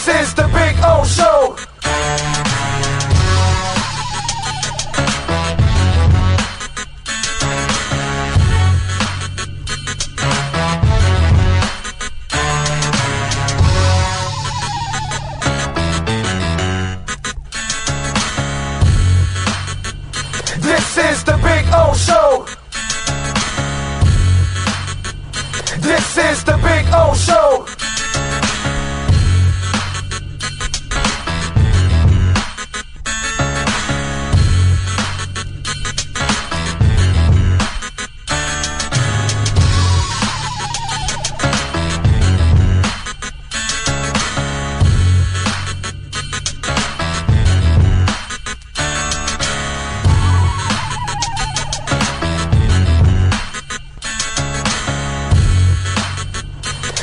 is the Big O Show. This is the Big O Show. This is the Big O Show.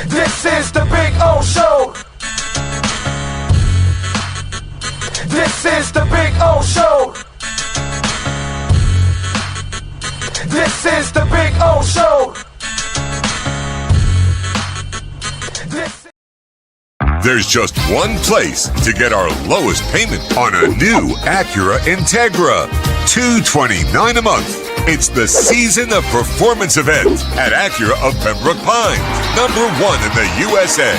This is the Big O Show. This is the Big O Show. This is the Big O Show. There's just one place to get our lowest payment on a new Acura Integra. $229 a month. It's the Season of Performance event at Acura of Pembroke Pines, #1 in the USA.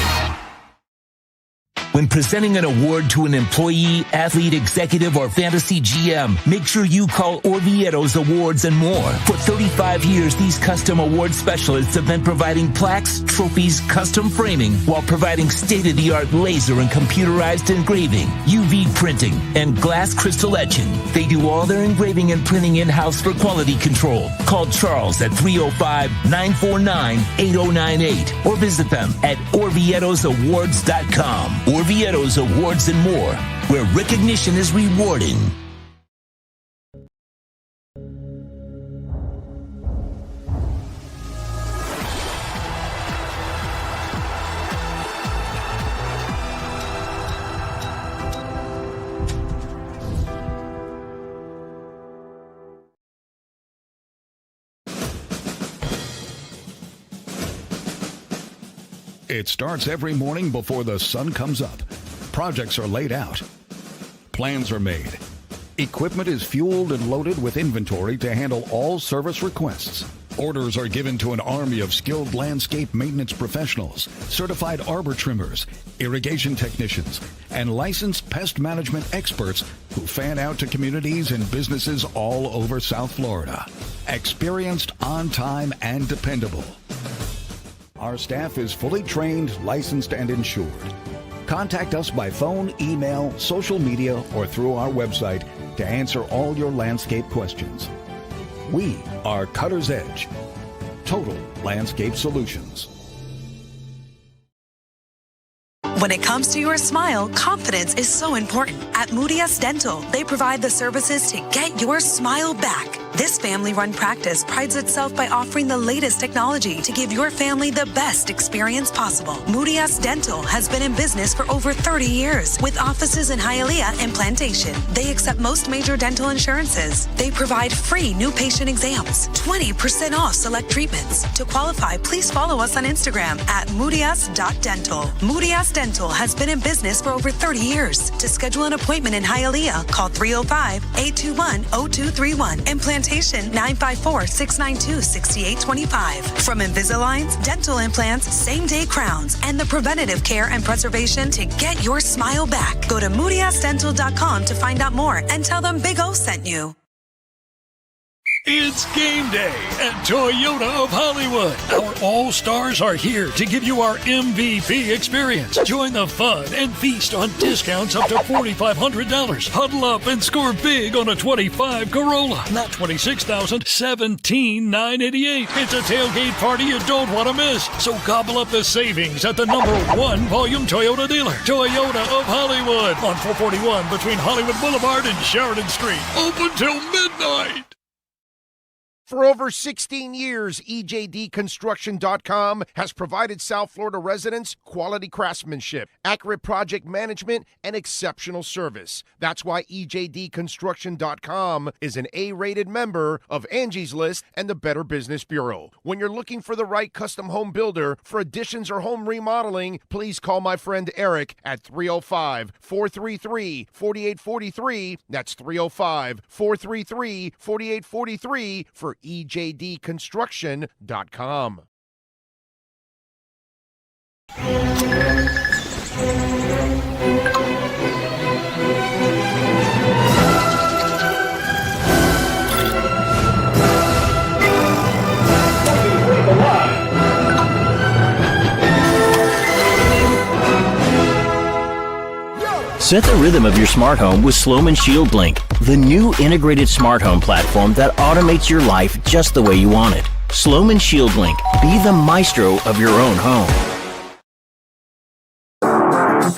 When presenting an award to an employee, athlete, executive, or fantasy GM, make sure you call Orvieto's Awards and More. For 35 years, these custom award specialists have been providing plaques, trophies, custom framing, while providing state-of-the-art laser and computerized engraving, UV printing, and glass crystal etching. They do all their engraving and printing in-house for quality control. Call Charles at 305-949-8098 or visit them at orvietosawards.com. Orvieto's Awards and More, where recognition is rewarding. It starts every morning before the sun comes up. Projects are laid out. Plans are made. Equipment is fueled and loaded with inventory to handle all service requests. Orders are given to an army of skilled landscape maintenance professionals, certified arbor trimmers, irrigation technicians, and licensed pest management experts who fan out to communities and businesses all over South Florida. Experienced, on time, and dependable. Our staff is fully trained, licensed, and insured. Contact us by phone, email, social media, or through our website to answer all your landscape questions. We are Cutter's Edge. Total Landscape Solutions. When it comes to your smile, confidence is so important. At Moody Dental, they provide the services to get your smile back. This family-run practice prides itself by offering the latest technology to give your family the best experience possible. Moody Dental has been in business for over 30 years with offices in Hialeah and Plantation. They accept most major dental insurances. They provide free new patient exams, 20% off select treatments. To qualify, please follow us on Instagram at moodys.dental. Moody Dental has been in business for over 30 years. To schedule an appointment in Hialeah, call 305-821-0231 and Plantation 954-692-6825. From Invisaligns, dental implants, same-day crowns, and the preventative care and preservation to get your smile back. Go to moodysdental.com to find out more and tell them Big O sent you. It's game day at Toyota of Hollywood. Our all-stars are here to give you our MVP experience. Join the fun and feast on discounts up to $4,500. Huddle up and score big on a 25 Corolla. Not $26,000, $17,988. It's a tailgate party you don't want to miss. So gobble up the savings at the #1 volume Toyota dealer. Toyota of Hollywood on 441 between Hollywood Boulevard and Sheridan Street. Open till midnight. For over 16 years, EJDconstruction.com has provided South Florida residents quality craftsmanship, accurate project management, and exceptional service. That's why EJDconstruction.com is an A-rated member of Angie's List and the Better Business Bureau. When you're looking for the right custom home builder for additions or home remodeling, please call my friend Eric at 305-433-4843. That's 305-433-4843 for EJDconstruction.com. Set the rhythm of your smart home with Sloman Shield Link, the new integrated smart home platform that automates your life just the way you want it. Sloman Shield Link. Be the maestro of your own home.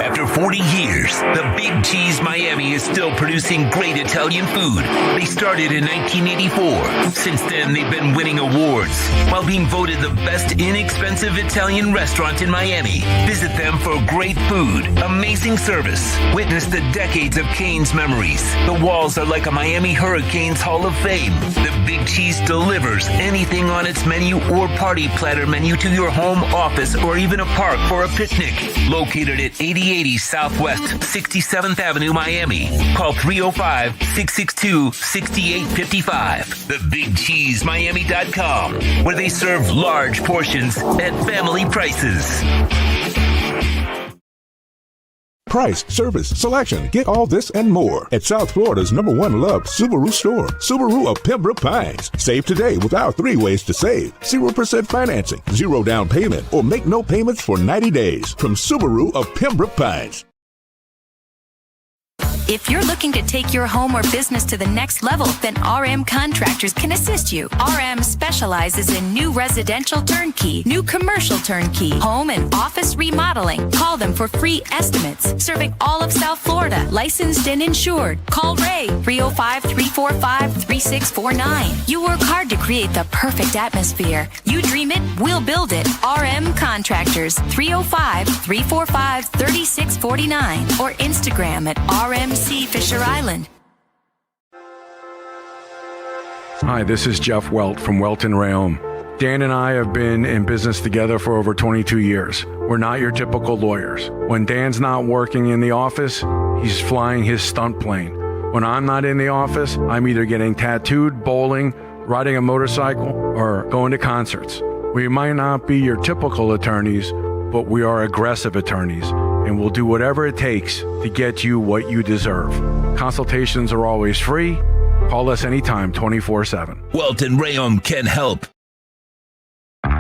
After 40 years, the Big Cheese Miami is still producing great Italian food. They started in 1984. Since then, they've been winning awards while being voted the best inexpensive Italian restaurant in Miami. Visit them for great food, amazing service. Witness the decades of Cane's memories. The walls are like a Miami Hurricanes Hall of Fame. The Big Cheese delivers anything on its menu or party platter menu to your home, office, or even a park for a picnic. Located at 8080 Southwest 67th Avenue, Miami. Call 305-662-6855. TheBigCheeseMiami.com, where they serve large portions at family prices. Price, service, selection. Get all this and more at South Florida's #1 loved Subaru store. Subaru of Pembroke Pines. Save today with our 3 ways to save. 0% financing, 0 down payment, or make no payments for 90 days. From Subaru of Pembroke Pines. If you're looking to take your home or business to the next level, then RM Contractors can assist you. RM specializes in new residential turnkey, new commercial turnkey, home and office remodeling. Call them for free estimates. Serving all of South Florida, licensed and insured. Call Ray, 305-345-3649. You work hard to create the perfect atmosphere. You dream it, we'll build it. RM Contractors, 305-345-3649. Or Instagram at RMC Fisher Island. Hi, this is Jeff Welt from Welton Rayom. Dan and I have been in business together for over 22 years. We're not your typical lawyers. When Dan's not working in the office, he's flying his stunt plane. When I'm not in the office, I'm either getting tattooed, bowling, riding a motorcycle, or going to concerts. We might not be your typical attorneys, but we are aggressive attorneys, and we'll do whatever it takes to get you what you deserve. Consultations are always free. Call us anytime, 24/7. Welton Rayom can help.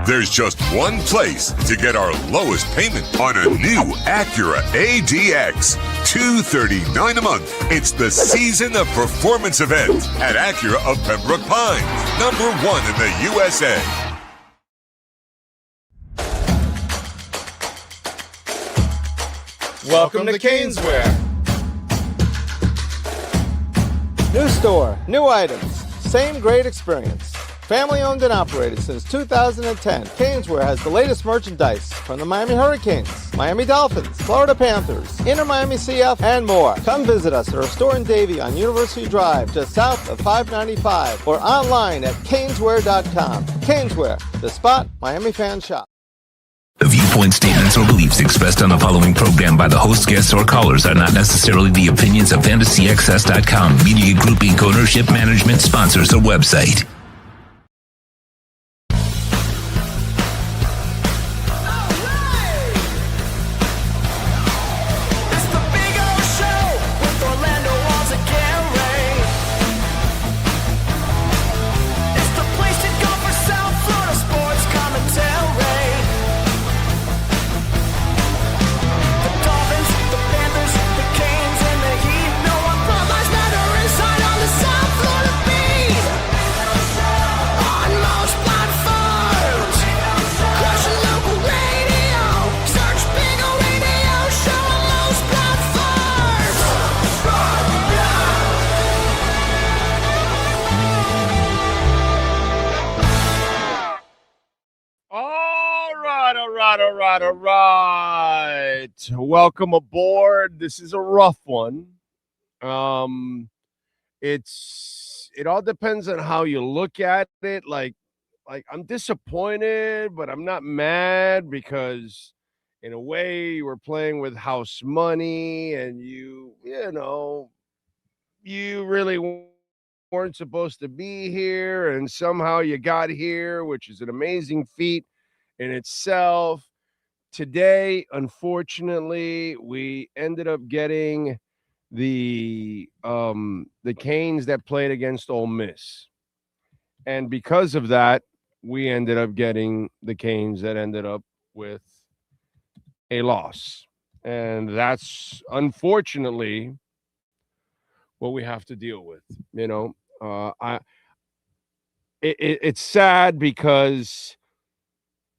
There's just one place to get our lowest payment on a new Acura ADX. $239 a month. It's the Season of Performance event at Acura of Pembroke Pines, #1 in the USA. Welcome to Caneswear. New store, new items, same great experience. Family owned and operated since 2010, Caneswear has the latest merchandise from the Miami Hurricanes, Miami Dolphins, Florida Panthers, Inter Miami CF, and more. Come visit us at our store in Davie on University Drive, just south of 595, or online at caneswear.com. Caneswear, the spot Miami fans shop. The viewpoint, statements, or beliefs expressed on the following program by the host, guests, or callers are not necessarily the opinions of FantasyXS.com, Media Group Inc., ownership, management, sponsors, or website. right. Welcome aboard. This is a rough one. It all depends on how you look at it. Like I'm disappointed, but I'm not mad because in a way you were playing with house money and you really weren't supposed to be here, and somehow you got here, which is an amazing feat in itself. Today, unfortunately, we ended up getting the Canes that played against Ole Miss. And because of that, we ended up getting the Canes that ended up with a loss. And that's unfortunately what we have to deal with. It's sad because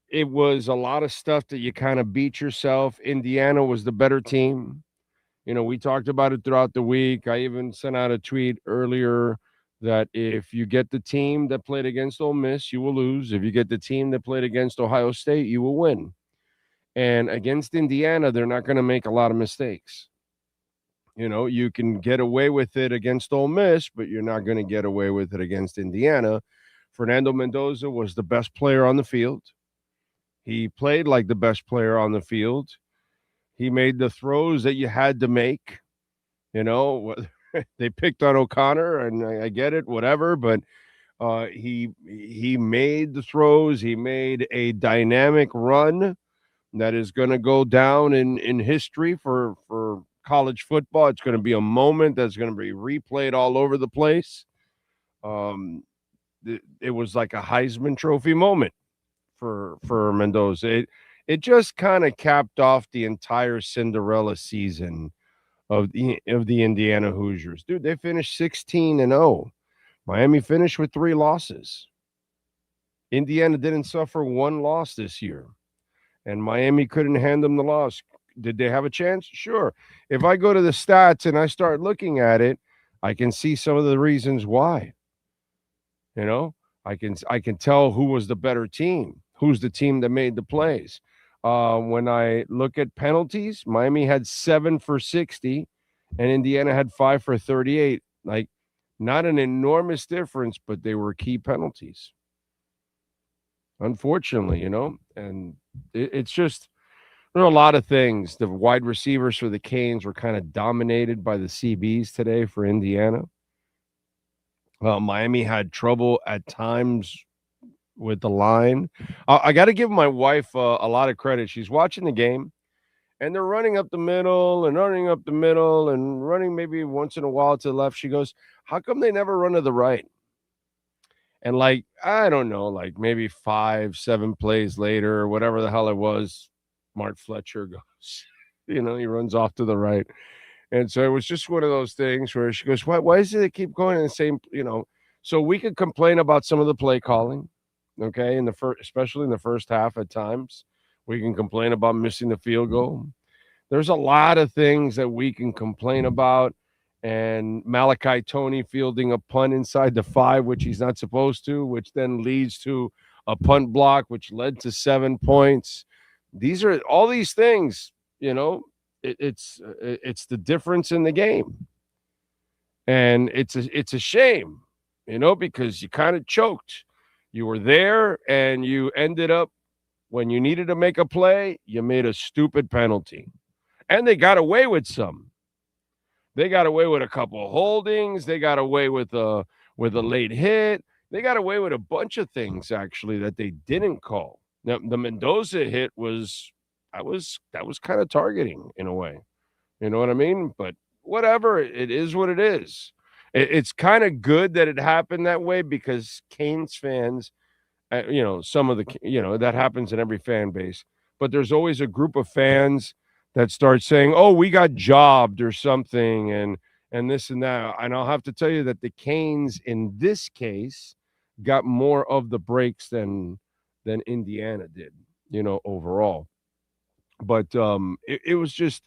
it was a lot of stuff that you kind of beat yourself. Indiana was the better team. We talked about it throughout the week. I even sent out a tweet earlier that if you get the team that played against Ole Miss, you will lose. If you get the team that played against Ohio State, you will win. And against Indiana, they're not going to make a lot of mistakes. You can get away with it against Ole Miss, but you're not going to get away with it against Indiana. Fernando Mendoza was the best player on the field. He played like the best player on the field. He made the throws that you had to make. They picked on O'Connor, and I get it, whatever, but he made the throws. He made a dynamic run that is going to go down in history for college football. It's going to be a moment that's going to be replayed all over the place. It was like a Heisman Trophy moment for Mendoza. It just kind of capped off the entire Cinderella season of the Indiana Hoosiers. Dude, they finished 16-0. Miami finished with 3 losses. Indiana didn't suffer 1 loss this year, and Miami couldn't hand them the loss. Did they have a chance? Sure. If I go to the stats and I start looking at it, I can see some of the reasons why. I can tell who was the better team, who's the team that made the plays. When I look at penalties, Miami had 7 for 60, and Indiana had 5 for 38. Like, not an enormous difference, but they were key penalties. Unfortunately, and it's just, there are a lot of things. The wide receivers for the Canes were kind of dominated by the CBs today for Indiana. Miami had trouble at times with the line. I got to give my wife a lot of credit. She's watching the game, and they're running up the middle and running maybe once in a while to the left. She goes, how come they never run to the right? And I don't know, maybe 5-7 plays later or whatever the hell it was, Mark Fletcher goes, he runs off to the right. And so it was just one of those things where she goes, why is it they keep going in the same, so we could complain about some of the play calling, okay, especially in the first half at times. We can complain about missing the field goal. There's a lot of things that we can complain about. And Malachi Toney fielding a punt inside the 5, which he's not supposed to, which then leads to a punt block, which led to 7 points. These are all these things, it's the difference in the game. And it's a shame, because you kind of choked. You were there and you ended up, when you needed to make a play, you made a stupid penalty. And they got away with some. They got away with a couple of holdings. They got away with a late hit. They got away with a bunch of things, actually, that they didn't call. Now, the Mendoza hit was kind of targeting in a way. You know what I mean? But whatever, it is what it is. It's kind of good that it happened that way because Canes fans, some of the, that happens in every fan base. But there's always a group of fans that start saying, oh, we got jobbed or something and this and that. And I'll have to tell you that the Canes in this case got more of the breaks than Indiana did, overall. But it was just,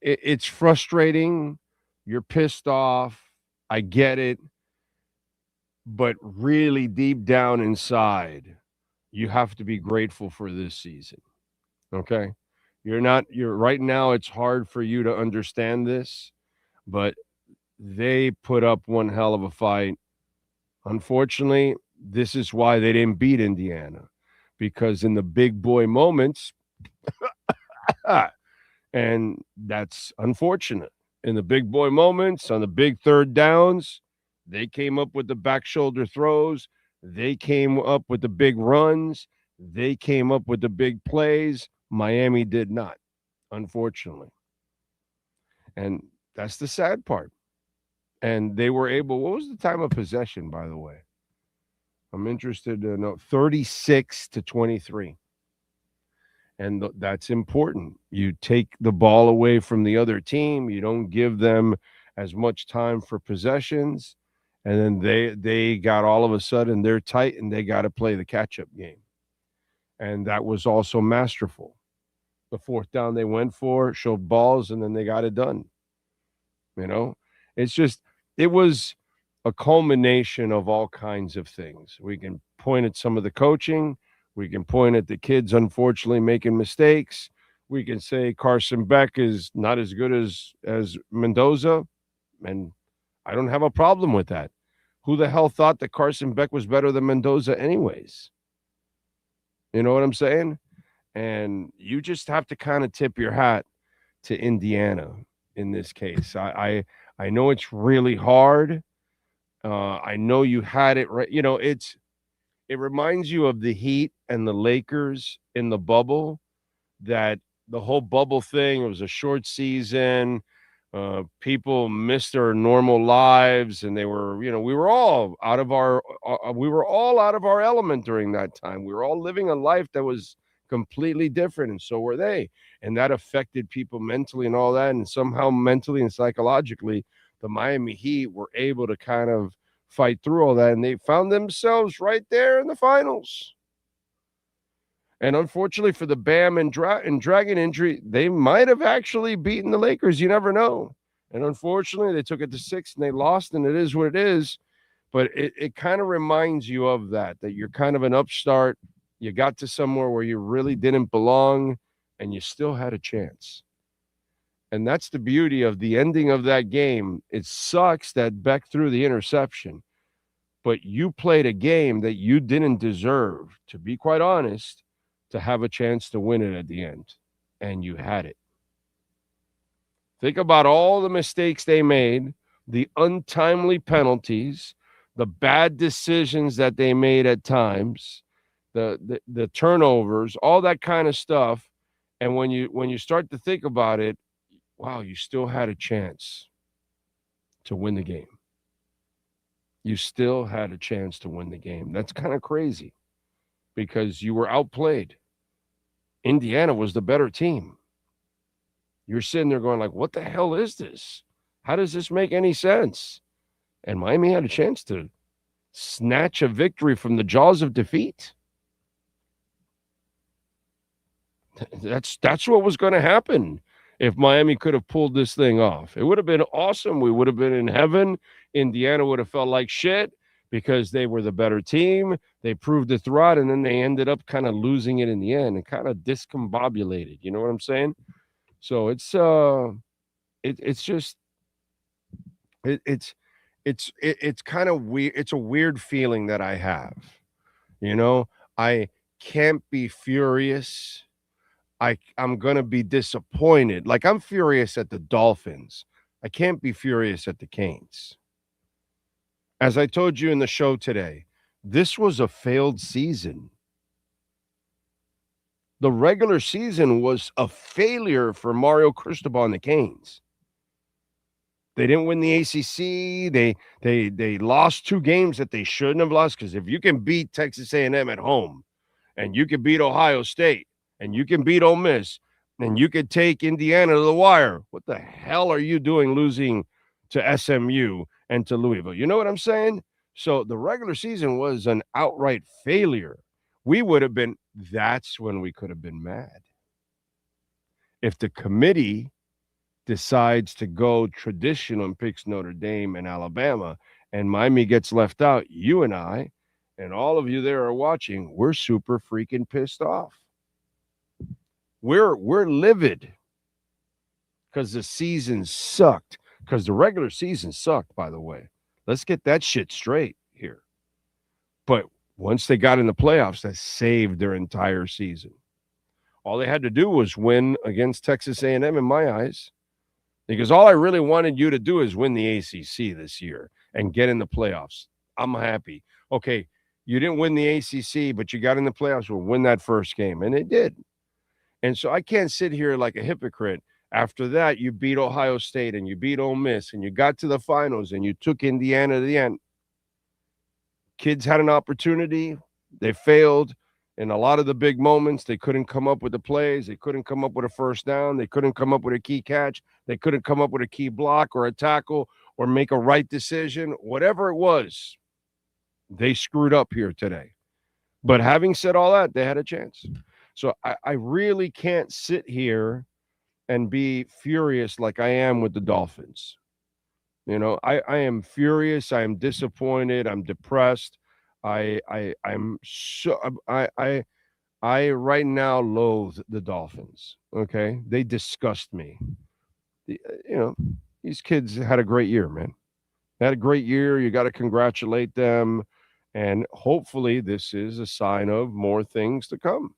it's frustrating. You're pissed off. I get it. But really deep down inside, you have to be grateful for this season. Okay. You're right now. It's hard for you to understand this, but they put up one hell of a fight. Unfortunately, this is why they didn't beat Indiana, because in the big boy moments, and that's unfortunate. In the big boy moments, on the big third downs, they came up with the back shoulder throws. They came up with the big runs. They came up with the big plays. Miami did not, unfortunately. And that's the sad part. And they were able, what was the time of possession, by the way? I'm interested to know. 36-23. And that's important. You take the ball away from the other team. You don't give them as much time for possessions. And then they got all of a sudden, they're tight and they got to play the catch-up game. And that was also masterful. The fourth down they went for, showed balls, and then they got it done. You know, it's just, it was a culmination of all kinds of things. We can point at some of the coaching. We can point at the kids, unfortunately, making mistakes. We can say Carson Beck is not as good as Mendoza, and I don't have a problem with that. Who the hell thought that Carson Beck was better than Mendoza anyways? You know what I'm saying? And you just have to kind of tip your hat to Indiana in this case. I know it's really hard. I know you had it right. You know, it reminds you of the Heat and the Lakers in the bubble, that the whole bubble thing, it was a short season. People missed their normal lives, and they were, you know, we were all out of our element during that time. We were all living a life that was completely different, and so were they. And that affected people mentally and all that. And somehow mentally and psychologically, the Miami Heat were able to kind of fight through all that, and they found themselves right there in the finals. And unfortunately for the Bam and Dragon injury, they might have actually beaten the Lakers. You never know. And unfortunately, they took it to 6 and they lost, and it is what it is. But it kind of reminds you of that you're kind of an upstart. You got to somewhere where you really didn't belong, and you still had a chance. And that's the beauty of the ending of that game. It sucks that Beck threw the interception, but you played a game that you didn't deserve, to be quite honest, to have a chance to win it at the end. And you had it. Think about all the mistakes they made, the untimely penalties, the bad decisions that they made at times, the turnovers, all that kind of stuff. And when you start to think about it, wow, you still had a chance to win the game. You still had a chance to win the game. That's kind of crazy because you were outplayed. Indiana was the better team. You're sitting there going like, what the hell is this? How does this make any sense? And Miami had a chance to snatch a victory from the jaws of defeat. That's what was going to happen if Miami could have pulled this thing off. It would have been awesome. We would have been in heaven. Indiana would have felt like shit because they were the better team. They proved it throughout, and then they ended up kind of losing it in the end and kind of discombobulated. You know what I'm saying? So it's kind of weird. It's a weird feeling that I have. You know, I can't be furious. I'm going to be disappointed. Like, I'm furious at the Dolphins. I can't be furious at the Canes. As I told you in the show today, this was a failed season. The regular season was a failure for Mario Cristobal and the Canes. They didn't win the ACC. They lost 2 games that they shouldn't have lost, because if you can beat Texas A&M at home, and you can beat Ohio State, and you can beat Ole Miss, and you could take Indiana to the wire, what the hell are you doing losing to SMU and to Louisville? You know what I'm saying? So the regular season was an outright failure. We would have been, that's when we could have been mad. If the committee decides to go traditional and picks Notre Dame and Alabama, and Miami gets left out, you and I, and all of you there are watching, we're super freaking pissed off. We're livid because the season sucked. Because the regular season sucked, by the way. Let's get that shit straight here. But once they got in the playoffs, that saved their entire season. All they had to do was win against Texas A&M in my eyes. Because all I really wanted you to do is win the ACC this year and get in the playoffs. I'm happy. Okay, you didn't win the ACC, but you got in the playoffs. We'll win that first game. And it did. And so I can't sit here like a hypocrite. After that, you beat Ohio State and you beat Ole Miss and you got to the finals and you took Indiana to the end. Kids had an opportunity. They failed. In a lot of the big moments, they couldn't come up with the plays. They couldn't come up with a first down. They couldn't come up with a key catch. They couldn't come up with a key block or a tackle or make a right decision. Whatever it was, they screwed up here today. But having said all that, they had a chance. So I really can't sit here and be furious like I am with the Dolphins. You know, I am furious. I am disappointed. I'm depressed. I right now loathe the Dolphins. Okay, they disgust me. These kids had a great year, man. They had a great year. You got to congratulate them, and hopefully, this is a sign of more things to come.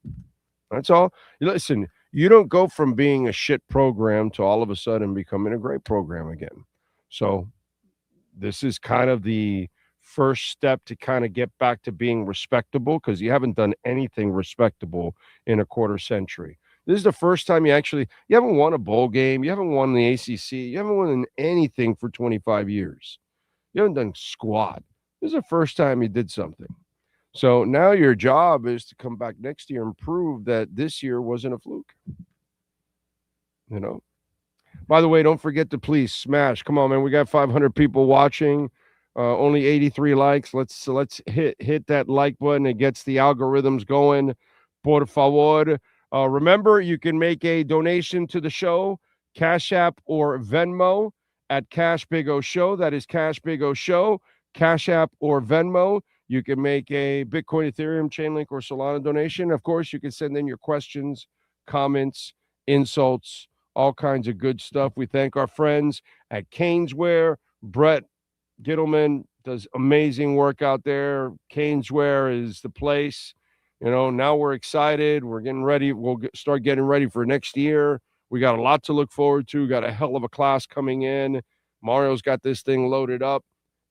That's all. Listen, you don't go from being a shit program to all of a sudden becoming a great program again. So, this is kind of the first step to kind of get back to being respectable, because you haven't done anything respectable in a quarter century. This is the first time you haven't won a bowl game. You haven't won the ACC. You haven't won anything for 25 years. You haven't done squat. This is the first time you did something. So now your job is to come back next year and prove that this year wasn't a fluke. You know? By the way, don't forget to please smash. Come on, man. We got 500 people watching. Only 83 likes. Let's hit that like button. It gets the algorithms going. Por favor. Remember, you can make a donation to the show, Cash App or Venmo at Cash Big O Show. That is Cash Big O Show, Cash App or Venmo. You can make a Bitcoin, Ethereum, Chainlink, or Solana donation. Of course, you can send in your questions, comments, insults, all kinds of good stuff. We thank our friends at Caneswear. Brett Gittleman does amazing work out there. Caneswear is the place. You know, now we're excited. We're getting ready. We'll start getting ready for next year. We got a lot to look forward to. Got a hell of a class coming in. Mario's got this thing loaded up.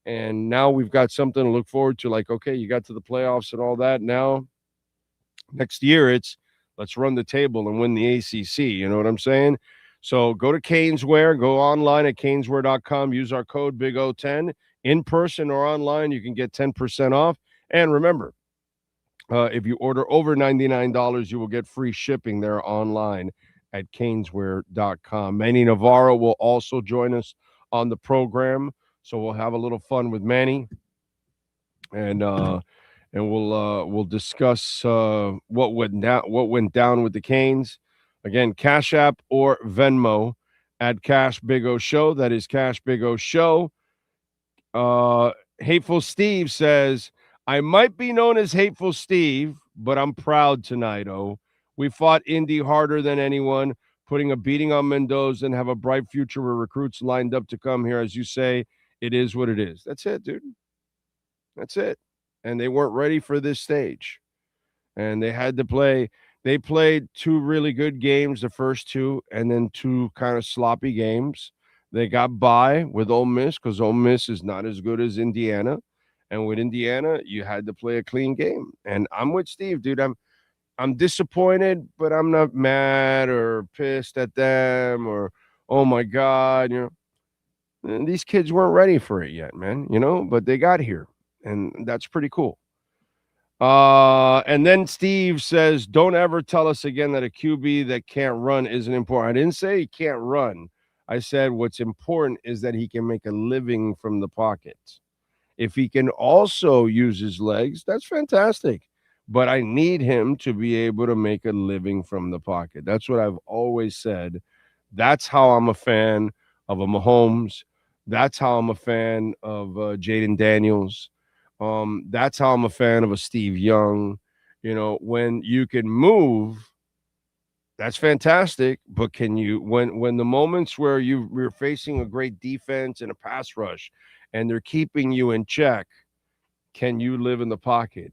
And now we've got something to look forward to. Like, okay, you got to the playoffs and all that. Now, next year, it's let's run the table and win the ACC. You know what I'm saying? So go to Caneswear. Go online at caneswear.com. Use our code BIG010. In person or online, you can get 10% off. And remember, if you order over $99, you will get free shipping there online at caneswear.com. Manny Navaro will also join us on the program. So we'll have a little fun with Manny, and we'll discuss what went down with the Canes. Again, Cash App or Venmo at Cash Big O Show. That is Cash Big O Show. Hateful Steve says, I might be known as Hateful Steve, but I'm proud tonight. Oh, we fought Indy harder than anyone, putting a beating on Mendoza and have a bright future with recruits lined up to come here. As you say, it is what it is. That's it, dude. That's it. And they weren't ready for this stage. And they had to play. They played two really good games, the first two, and then two kind of sloppy games. They got by with Ole Miss because Ole Miss is not as good as Indiana. And with Indiana, you had to play a clean game. And I'm with Steve, dude. I'm disappointed, but I'm not mad or pissed at them or, oh, my God, you know. And these kids weren't ready for it yet, man, you know, but they got here, and that's pretty cool. And then Steve says, don't ever tell us again that a QB that can't run isn't important. I didn't say he can't run. I said what's important is that he can make a living from the pocket. If he can also use his legs, that's fantastic. But I need him to be able to make a living from the pocket. That's what I've always said. That's how I'm a fan of a Mahomes. That's how I'm a fan of Jaden Daniels. That's how I'm a fan of a Steve Young. You know, when you can move That's fantastic. But can you, when the moments where you're facing a great defense and a pass rush and they're keeping you in check, can you live in the pocket?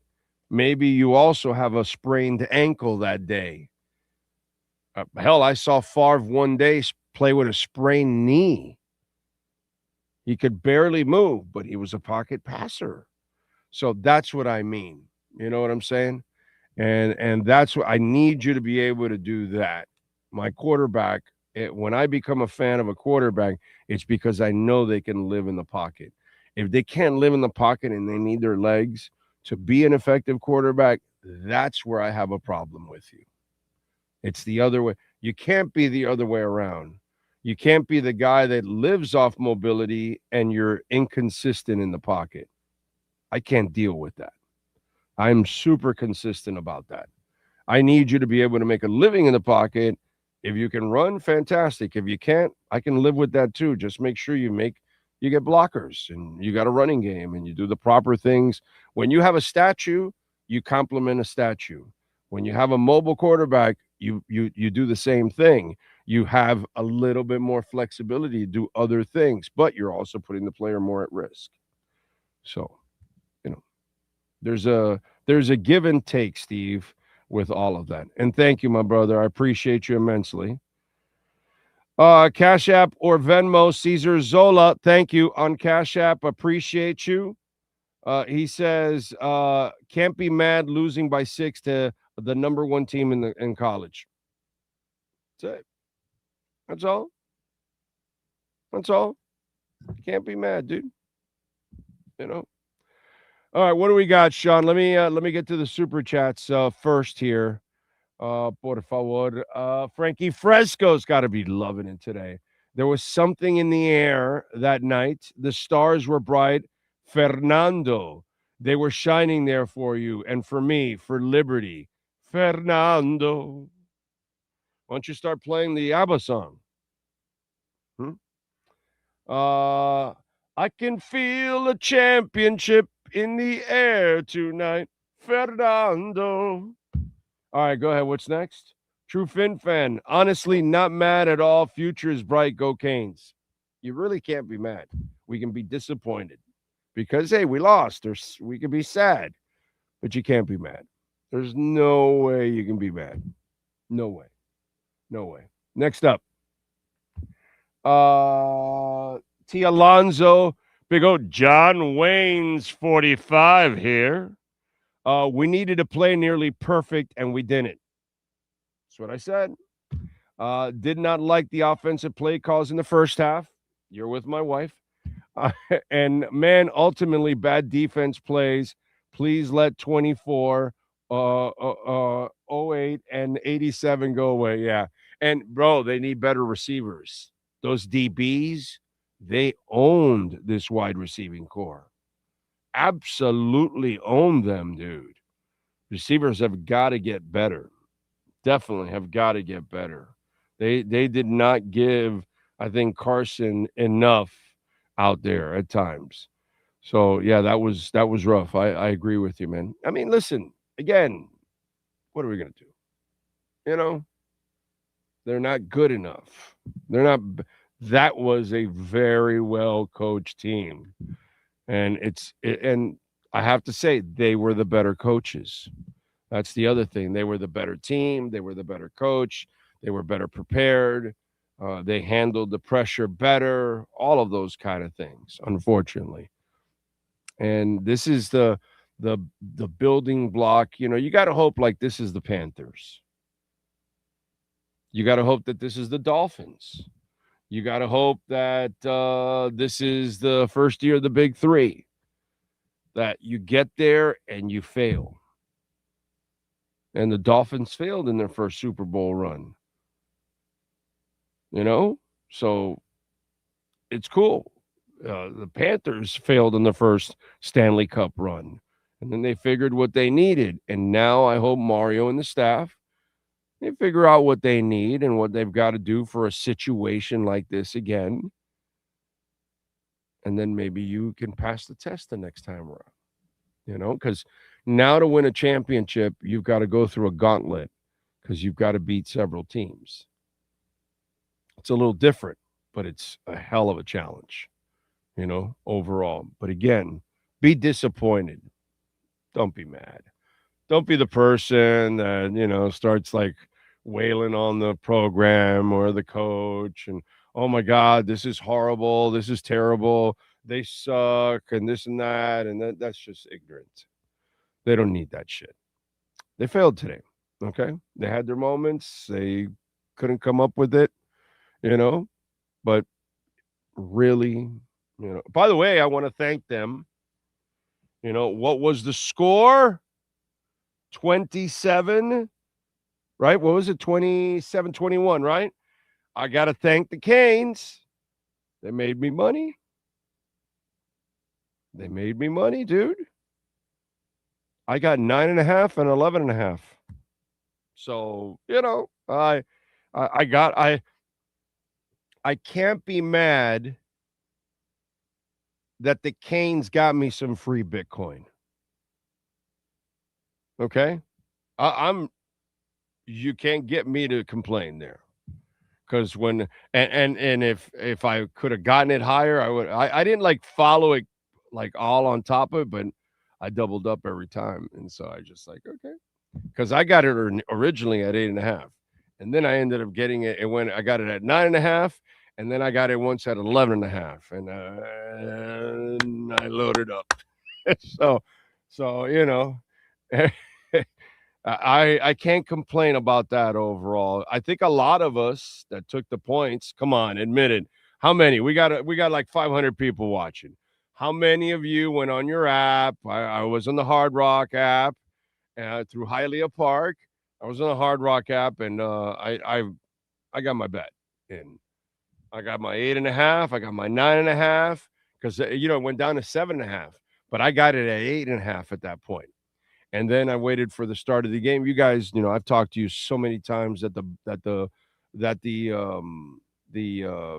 Maybe you also have a sprained ankle that day. Hell, I saw Favre one day play with a sprained knee. He could barely move, but he was a pocket passer. So that's what I mean. You know what I'm saying? And that's what I need you to be able to do that. My quarterback, when I become a fan of a quarterback, it's because I know they can live in the pocket. If they can't live in the pocket and they need their legs to be an effective quarterback, that's where I have a problem with you. It's the other way. You can't be the other way around. You can't be the guy that lives off mobility and you're inconsistent in the pocket. I can't deal with that. I'm super consistent about that. I need you to be able to make a living in the pocket. If you can run, fantastic. If you can't, I can live with that too. Just make sure you get blockers and you got a running game and you do the proper things. When you have a statue, you complement a statue. When you have a mobile quarterback, you do the same thing. You have a little bit more flexibility to do other things, but you're also putting the player more at risk. So, there's a give and take, Steve, with all of that. And thank you, my brother. I appreciate you immensely. Cash App or Venmo, Cesar Zola, thank you on Cash App. Appreciate you. He says, can't be mad losing by 6 to the number one team in college. That's it. That's all. That's all. Can't be mad, dude. All right, what do we got, Sean? Let me get to the super chats first here. Por favor. Frankie Fresco's got to be loving it today. There was something in the air that night. The stars were bright. Fernando, they were shining there for you and for me, for liberty. Fernando. Why don't you start playing the ABBA song? I can feel a championship in the air tonight, Fernando. All right, go ahead. What's next? True Fin fan. Honestly, not mad at all. Future is bright. Go Canes. You really can't be mad. We can be disappointed because, hey, we lost. We can be sad, but you can't be mad. There's no way you can be mad. No way. No way. Next up. T. Alonzo. Big old John Wayne's 45 here. We needed to play nearly perfect, and we didn't. That's what I said. Did not like the offensive play calls in the first half. You're with my wife. And, man, ultimately, bad defense plays. Please let 24, 08, and 87 go away. Yeah. And, bro, they need better receivers. Those DBs, they owned this wide receiving core. Absolutely owned them, dude. Receivers have got to get better. Definitely have got to get better. They did not give, I think, Carson enough out there at times. So, yeah, that was rough. I agree with you, man. I mean, listen, again, what are we going to do? They're not good enough. They're not. That was a very well coached team, and and I have to say they were the better coaches. That's the other thing. They were the better team. They were the better coach. They were better prepared. They handled the pressure better. All of those kind of things, unfortunately. And this is the building block. You got to hope like this is the Panthers. You got to hope that this is the Dolphins. You got to hope that this is the first year of the big three, that you get there and you fail. And the Dolphins failed in their first Super Bowl run. So it's cool. The Panthers failed in the first Stanley Cup run. And then they figured what they needed. And now I hope Mario and the staff, they figure out what they need and what they've got to do for a situation like this again. And then maybe you can pass the test the next time around. Because now to win a championship, you've got to go through a gauntlet. because you've got to beat several teams. It's a little different, but it's a hell of a challenge, overall. But again, be disappointed. Don't be mad. Don't be the person that, starts like wailing on the program or the coach and, oh my God, this is horrible. This is terrible. They suck and this and that. And that's just ignorant. They don't need that shit. They failed today. Okay. They had their moments. They couldn't come up with it, but really, by the way, I want to thank them. What was the score? 27, right? What was it? 27-21, right? I got to thank the Canes. They made me money. They made me money, dude. I got 9.5 and 11.5. So, I can't be mad that the Canes got me some free Bitcoin. Okay? You can't get me to complain there. Because when if I could have gotten it higher, I would. I didn't like follow it like all on top of it, but I doubled up every time. And so I just like, okay. Because I got it originally at 8.5. And then I ended up getting it. And when I got it at 9.5, and then I got it once at 11.5. And I loaded up. so I can't complain about that overall. I think a lot of us that took the points, come on, admit it. How many? We got like 500 people watching. How many of you went on your app? I was on the Hard Rock app through Hialeah Park. I was on the Hard Rock app, and I got my bet in. I got my 8.5. I got my 9.5 because it went down to 7.5, but I got it at 8.5 at that point. And then I waited for the start of the game. You guys, I've talked to you so many times that the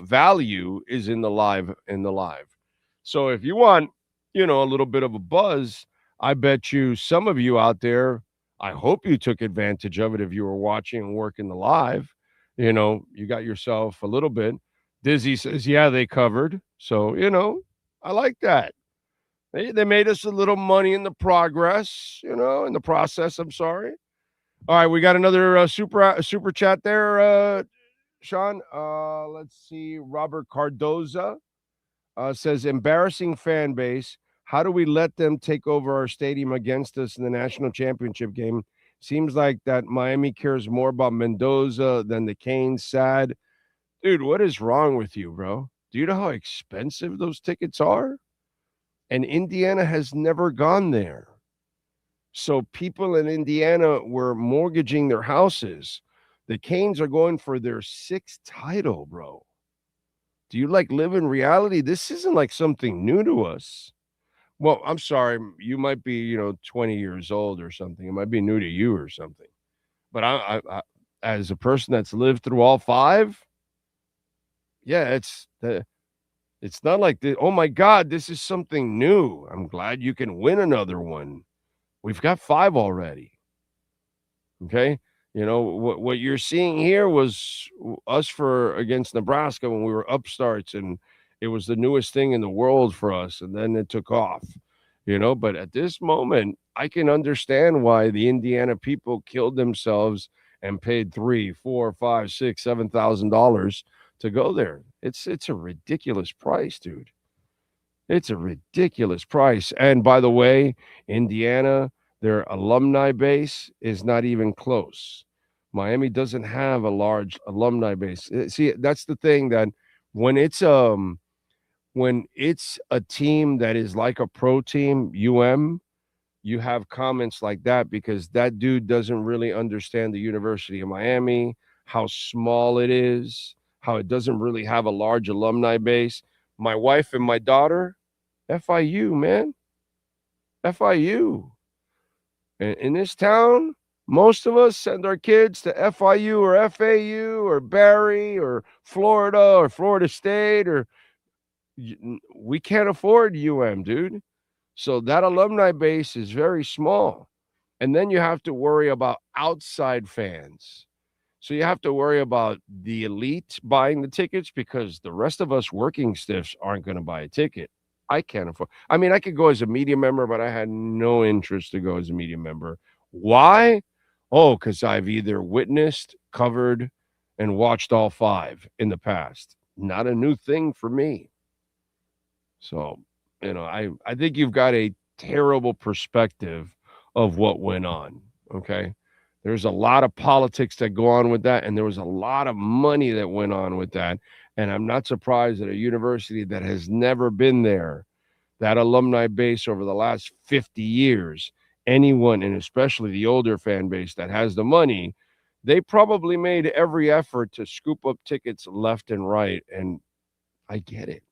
value is in the live. So if you want, a little bit of a buzz, I bet you some of you out there, I hope you took advantage of it if you were watching and working the live. You got yourself a little bit. Dizzy says, yeah, they covered. So, I like that. They made us a little money in the progress, in the process. I'm sorry. All right, we got another super chat there, Sean. Let's see. Robert Cardoza says, embarrassing fan base. How do we let them take over our stadium against us in the national championship game? Seems like that Miami cares more about Mendoza than the Canes. Sad. Dude, what is wrong with you, bro? Do you know how expensive those tickets are? And Indiana has never gone there. So people in Indiana were mortgaging their houses. The Canes are going for their 6th title, bro. Do you live in reality? This isn't like something new to us. Well, I'm sorry. You might be, 20 years old or something. It might be new to you or something. But I as a person that's lived through all 5, yeah, it's not like, oh, my God, this is something new. I'm glad you can win another one. We've got 5 already. Okay? What you're seeing here was us against Nebraska when we were upstarts, and it was the newest thing in the world for us, and then it took off. But at this moment, I can understand why the Indiana people killed themselves and paid $3,000, $4,000, $5,000, $6,000, $7,000 to go there. It's a ridiculous price, dude. It's a ridiculous price. And by the way, Indiana, their alumni base is not even close. Miami doesn't have a large alumni base. See, that's the thing, that when it's a team that is like a pro team, you have comments like that because that dude doesn't really understand the University of Miami, how small it is, how it doesn't really have a large alumni base. My wife and my daughter, FIU, man. FIU. In this town, most of us send our kids to FIU or FAU or Barry or Florida State, or we can't afford dude. So that alumni base is very small. And then you have to worry about outside fans. So you have to worry about the elite buying the tickets because the rest of us working stiffs aren't going to buy a ticket. I can't afford. I mean, I could go as a media member, but I had no interest to go as a media member. Why? Oh, because I've either witnessed, covered, and watched all 5 in the past. Not a new thing for me. So, I think you've got a terrible perspective of what went on, okay? There's a lot of politics that go on with that, and there was a lot of money that went on with that. And I'm not surprised that a university that has never been there, that alumni base over the last 50 years, anyone, and especially the older fan base that has the money, they probably made every effort to scoop up tickets left and right. And I get it.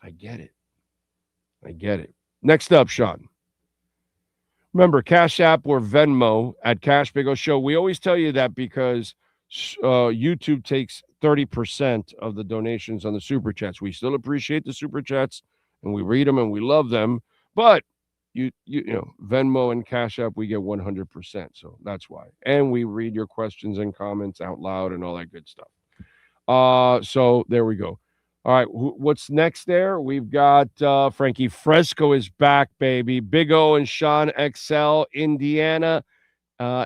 I get it. Next up, Sean. Remember, Cash App or Venmo at Cash Big O Show. We always tell you that because YouTube takes 30% of the donations on the Super Chats. We still appreciate the Super Chats, and we read them, and we love them. But, you know, Venmo and Cash App, we get 100%. So that's why. And we read your questions and comments out loud and all that good stuff. So there we go. All right, what's next there? We've got Frankie Fresco is back, baby. Big O and Sean XL, Indiana,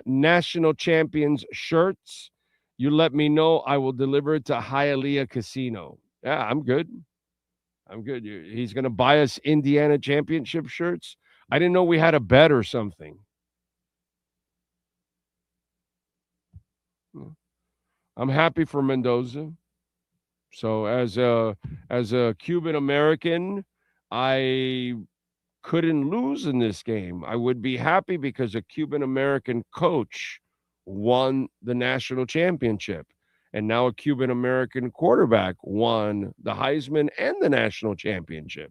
national champions shirts. You let me know. I will deliver it to Hialeah Casino. Yeah, I'm good. He's going to buy us Indiana championship shirts. I didn't know we had a bet or something. I'm happy for Mendoza. So as a Cuban-American, I couldn't lose in this game. I would be happy because a Cuban-American coach won the national championship. And now a Cuban-American quarterback won the Heisman and the national championship.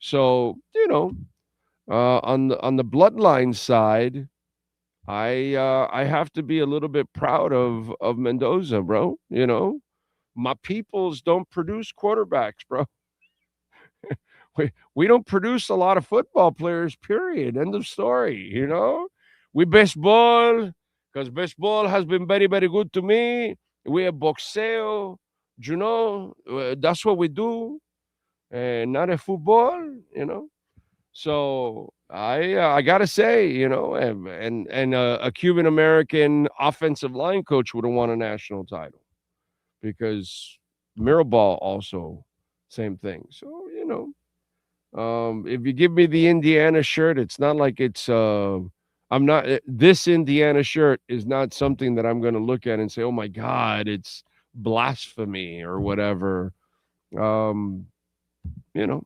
So, you know, on the bloodline side, I have to be a little bit proud of Mendoza, bro, you know. My peoples don't produce quarterbacks, bro. we don't produce a lot of football players, period. End of story, you know. We baseball, because baseball has been very, very good to me. We have boxeo, you know. That's what we do. Not a football, you know. So I got to say, you know, and a Cuban-American offensive line coach would have won a national title. Because Mirabal also, same thing. So, you know, if you give me the Indiana shirt, it's not like it's, this Indiana shirt is not something that I'm going to look at and say, oh my God, it's blasphemy or whatever. You know,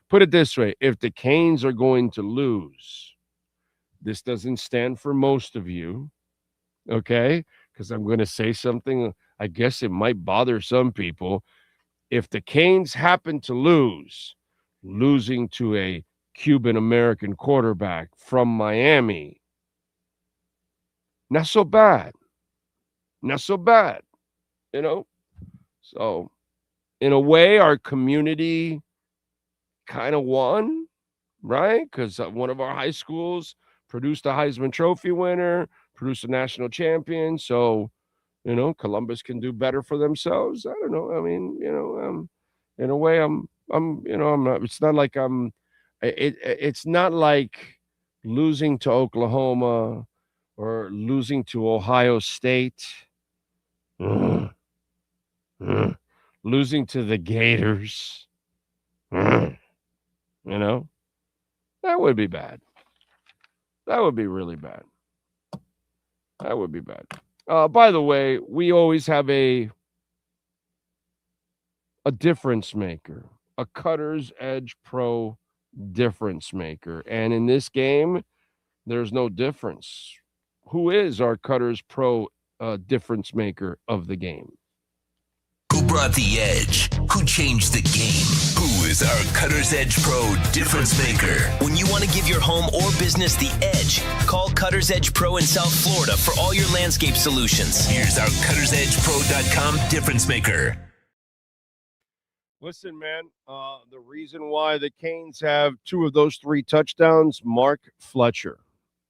put it this way. If the Canes are going to lose, this doesn't stand for most of you. Okay. Because I'm going to say something, I guess it might bother some people. If the Canes happen to losing to a Cuban-American quarterback from Miami, not so bad. Not so bad, you know? So, in a way, our community kind of won, right? Because one of our high schools produced a Heisman Trophy winner, produced a national champion. So, you know, Columbus can do better for themselves. I don't know. I mean, you know, in a way, I'm, you know, I'm not. It's not like it's not like losing to Oklahoma or losing to Ohio State, losing to the Gators. You know, that would be bad. That would be really bad. That would be bad. By the way, we always have a difference maker, a Cutter's Edge Pro difference maker. And in this game, there's no difference. Who is our Cutter's Pro difference maker of the game? Who brought the edge? Who changed the game? Who is our Cutter's Edge Pro difference maker? When you want to give your home or business the edge, call Cutter's Edge Pro in South Florida for all your landscape solutions. Here's our Cutter'sEdgePro.com difference maker. Listen, man, the reason why the Canes have 2 of those 3 touchdowns, Mark Fletcher.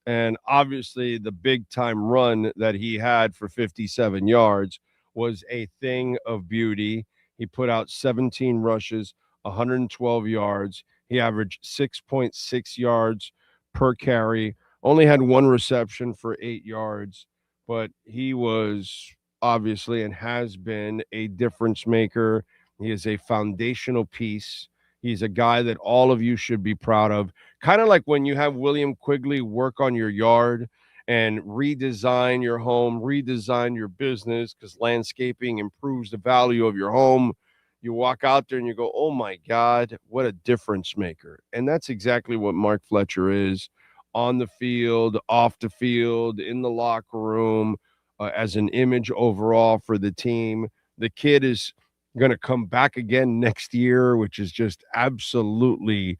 And obviously, the big-time run that he had for 57 yards was a thing of beauty. He put out 17 rushes, 112 yards. He averaged 6.6 yards per carry, only had one reception for 8 yards, but he was obviously and has been a difference maker. He is a foundational piece. He's a guy that all of you should be proud of. Kind of like when you have William Quigley work on your yard and redesign your home, redesign your business, because landscaping improves the value of your home. You walk out there and you go, oh my God, what a difference maker. And that's exactly what Mark Fletcher is on the field, off the field, in the locker room, as an image overall for the team. The kid is going to come back again next year, which is just absolutely,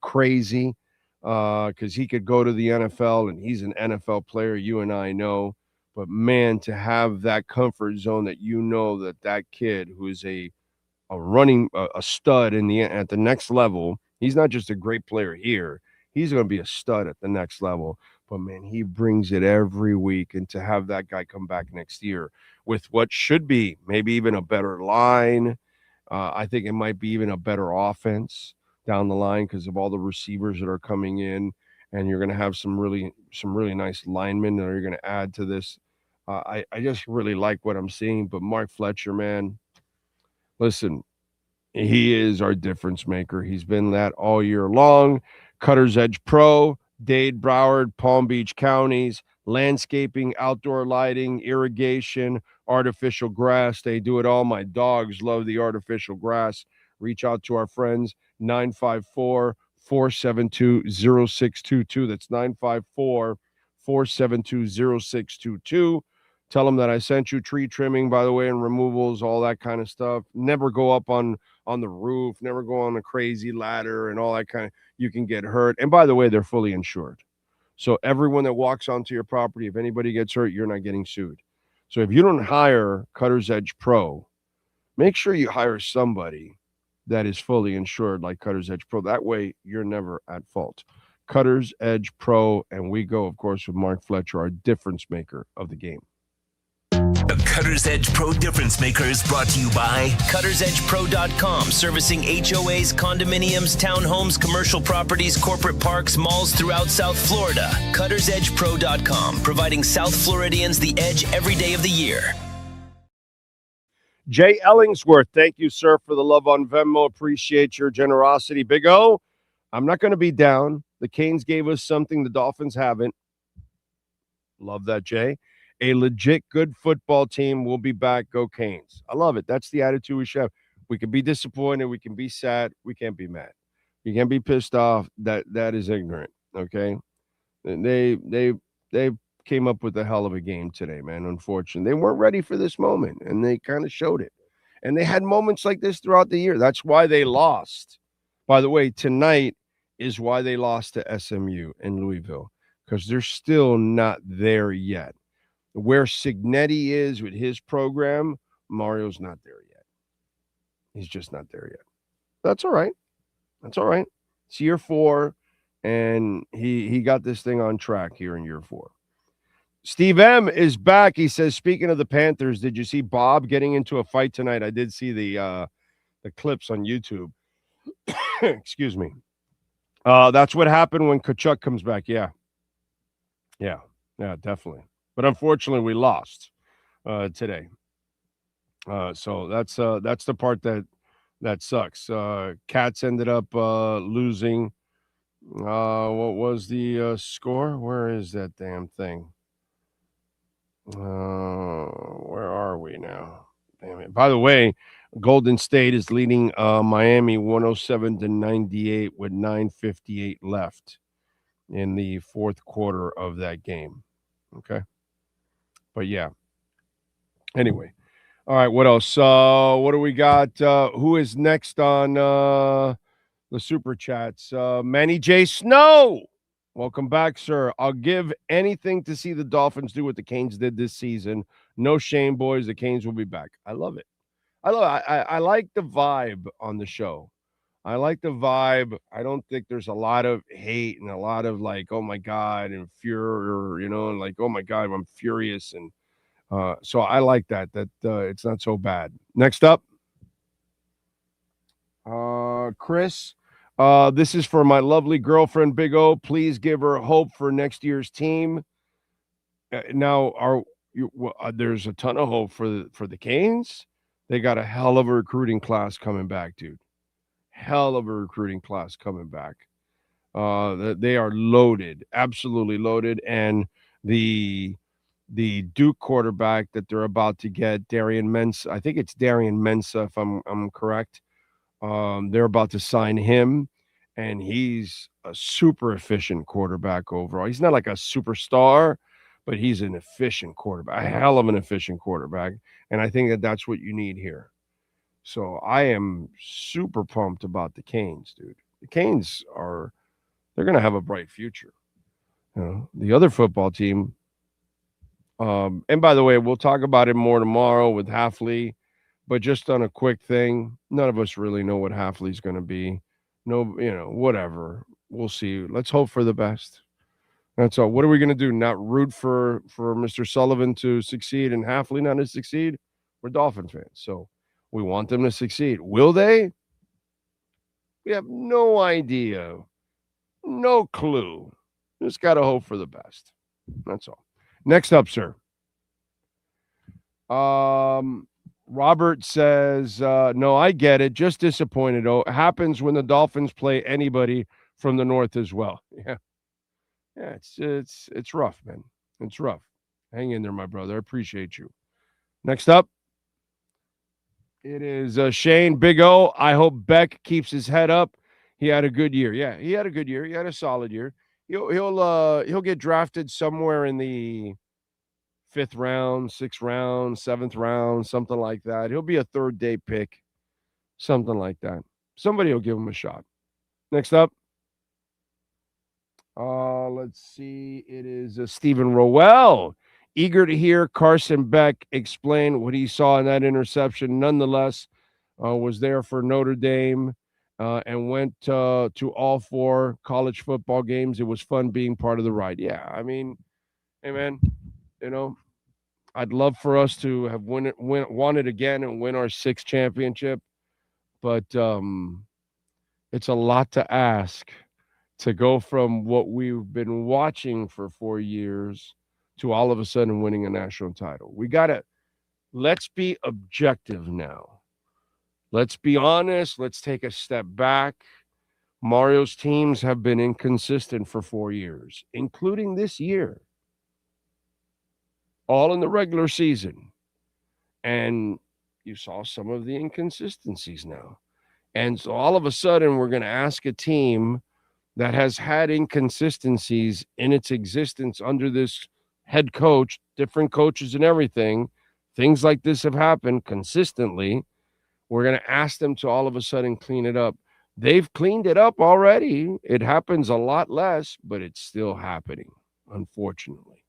crazy, because he could go to the NFL and he's an NFL player, you and I know. But man, to have that comfort zone that that kid who is a stud at the next level, he's not just a great player here, he's going to be a stud at the next level. But man, he brings it every week, and to have that guy come back next year with what should be maybe even a better line, I think it might be even a better offense down the line because of all the receivers that are coming in, and you're going to have some really nice linemen that you're going to add to this. I just really like what I'm seeing. But Mark Fletcher, man, listen, he is our difference maker. He's been that all year long. Cutter's Edge Pro, Dade, Broward, Palm Beach counties, landscaping, outdoor lighting, irrigation, artificial grass. They do it all. My dogs love the artificial grass. Reach out to our friends, 954-472-0622. That's 954-472-0622. Tell them that I sent you. Tree trimming, by the way, and removals, all that kind of stuff. Never go up on the roof. Never go on a crazy ladder and all that kind of, you can get hurt. And by the way, they're fully insured. So everyone that walks onto your property, if anybody gets hurt, you're not getting sued. So if you don't hire Cutter's Edge Pro, make sure you hire somebody that is fully insured like Cutter's Edge Pro. That way, you're never at fault. Cutter's Edge Pro, and we go, of course, with Mark Fletcher, our difference maker of the game. The Cutter's Edge Pro Difference Maker is brought to you by Cutter'sEdgePro.com, servicing HOAs, condominiums, townhomes, commercial properties, corporate parks, malls throughout South Florida. Cutter'sEdgePro.com, providing South Floridians the edge every day of the year. Jay Ellingsworth, thank you, sir, for the love on Venmo. Appreciate your generosity. Big O, I'm not going to be down. The Canes gave us something the Dolphins haven't. Love that, Jay. A legit good football team will be back. Go Canes. I love it. That's the attitude we should have. We can be disappointed. We can be sad. We can't be mad. You can't be pissed off. That is ignorant. Okay. And they came up with a hell of a game today, man. Unfortunately, they weren't ready for this moment, and they kind of showed it. And they had moments like this throughout the year. That's why they lost. By the way, tonight is why they lost to SMU in Louisville, because they're still not there yet. Where Signetti is with his program, Mario's not there yet. He's just not there yet. That's all right. That's all right. It's year 4, and he got this thing on track here in year 4. Steve M is back. He says, speaking of the Panthers, did you see Bob getting into a fight tonight? I did see the clips on YouTube. Excuse me. That's what happened when Kachuk comes back. Yeah, definitely. But unfortunately, we lost today. So that's the part that sucks. Cats ended up losing. What was the score? Where is that damn thing? Where are we now? Damn it. By the way, Golden State is leading Miami 107-98 with 9:58 left in the fourth quarter of that game. Okay. But yeah. Anyway. All right. What else? What do we got? Who is next on the super chats? Manny J. Snow. Welcome back, sir. I'll give anything to see the Dolphins do what the Canes did this season. No shame, boys. The Canes will be back. I love it. I like the vibe on the show. I like the vibe. I don't think there's a lot of hate and a lot of like, oh my God, and fear, and like, oh my God, I'm furious. And so I like that it's not so bad. Next up, Chris. This is for my lovely girlfriend, Big O. Please give her hope for next year's team. Now, there's a ton of hope for the Canes. They got a hell of a recruiting class coming back, dude. Hell of a recruiting class coming back. They are loaded, absolutely loaded, and the Duke quarterback that they're about to get, Darian Mensah. I think it's Darian Mensah, if I'm correct. They're about to sign him, and he's a super efficient quarterback overall. He's not like a superstar, but he's an efficient quarterback, a hell of an efficient quarterback, and I think that's what you need here. So I am super pumped about the Canes, dude. The Canes they're going to have a bright future. The other football team, and by the way, we'll talk about it more tomorrow with Halfley, but just on a quick thing, none of us really know what Halfley's going to be. No, whatever. We'll see. Let's hope for the best. That's all. What are we going to do? Not root for Mr. Sullivan to succeed and Halfley not to succeed? We're Dolphin fans, so we want them to succeed. Will they? We have no idea. No clue. Just got to hope for the best. That's all. Next up, sir. Robert says, no, I get it. Just disappointed. Oh, it happens when the Dolphins play anybody from the North as well. Yeah. Yeah, it's rough, man. It's rough. Hang in there, my brother. I appreciate you. Next up, it is Shane Big O. I hope Beck keeps his head up. He had a good year. Yeah, he had a good year. He had a solid year. He'll get drafted somewhere in the 5th round, 6th round, 7th round, something like that. He'll be a 3rd-day pick, something like that. Somebody will give him a shot. Next up, let's see. It is Stephen Rowell. Eager to hear Carson Beck explain what he saw in that interception. Nonetheless, was there for Notre Dame and went to all 4 college football games. It was fun being part of the ride. Yeah, I mean, hey, man, I'd love for us to have won it again and win our 6th championship, but it's a lot to ask to go from what we've been watching for 4 years to all of a sudden winning a national title. Let's be objective now. Let's be honest. Let's take a step back. Mario's teams have been inconsistent for 4 years, including this year. All in the regular season. And you saw some of the inconsistencies now. And so all of a sudden, we're going to ask a team that has had inconsistencies in its existence under this head coach, different coaches and everything. Things like this have happened consistently. We're going to ask them to all of a sudden clean it up. They've cleaned it up already. It happens a lot less, but it's still happening, unfortunately.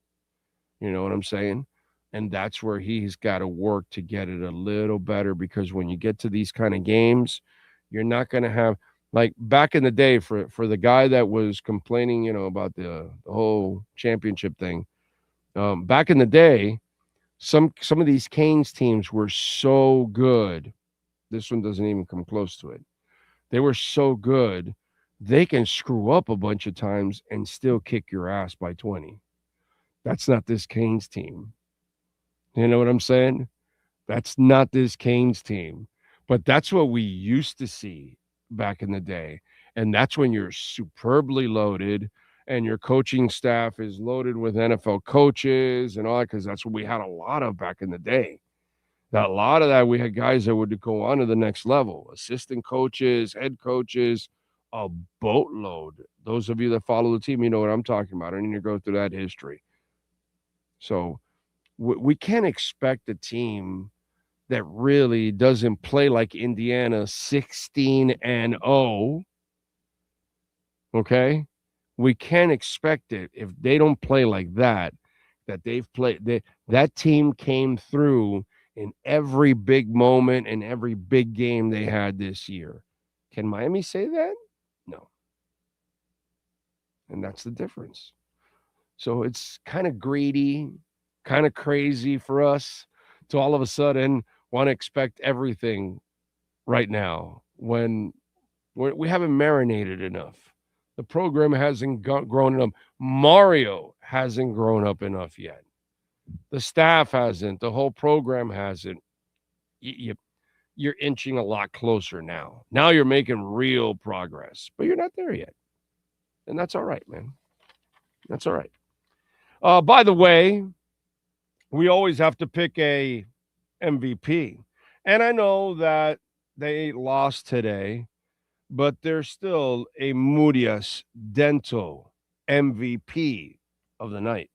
You know what I'm saying? And that's where he's got to work to get it a little better, because when you get to these kind of games, you're not going to have, like back in the day, for the guy that was complaining, about the whole championship thing. Back in the day, some of these Canes teams were so good. This one doesn't even come close to it. They were so good, they can screw up a bunch of times and still kick your ass by 20. That's not this Canes team. You know what I'm saying? That's not this Canes team. But that's what we used to see back in the day. And that's when you're superbly loaded and your coaching staff is loaded with NFL coaches and all that, because that's what we had a lot of back in the day. A lot of that, we had guys that would go on to the next level, assistant coaches, head coaches, a boatload. Those of you that follow the team, you know what I'm talking about. I need to go through that history. So we can't expect a team that really doesn't play like Indiana 16-0. Okay? We can't expect it if they don't play like that they've played. That team came through in every big moment and every big game they had this year. Can Miami say that? No. And that's the difference. So it's kind of greedy, kind of crazy for us to all of a sudden want to expect everything right now when we haven't marinated enough. The program hasn't grown enough. Mario hasn't grown up enough yet. The staff hasn't. The whole program hasn't. You're inching a lot closer now. Now you're making real progress, but you're not there yet. And that's all right, man. That's all right. By the way, we always have to pick a MVP. And I know that they lost today, but there's still a Moody Dental MVP of the night.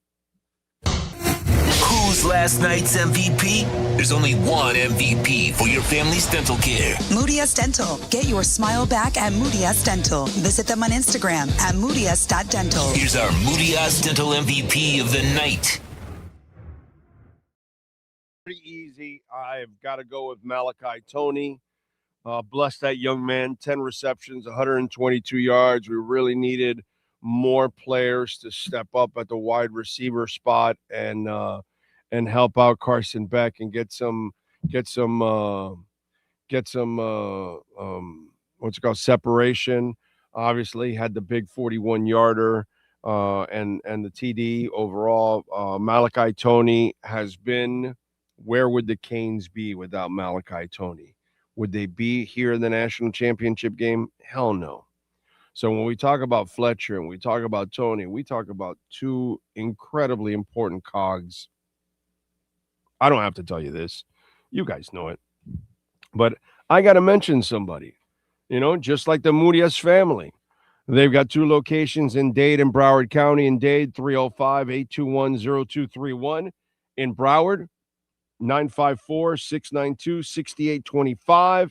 Who's last night's MVP? There's only one MVP for your family's dental care. Moody Dental. Get your smile back at Moody Dental. Visit them on Instagram at moody.dental. Here's our Moody Dental MVP of the night. Pretty easy. I've got to go with Malachi Tony. Bless that young man. 10 receptions, 122 yards. We really needed more players to step up at the wide receiver spot and help out Carson Beck and get some separation. Obviously had the big 41-yarder and the TD overall. Malachi Tony has been. Where would the Canes be without Malachi Tony? Would they be here in the national championship game? Hell no. So when we talk about Fletcher and we talk about Tony, we talk about two incredibly important cogs. I don't have to tell you this. You guys know it. But I got to mention somebody, just like the Moody family. They've got two locations in Dade and Broward County. In Dade, 305-821-0231. In Broward, 954-692-6825.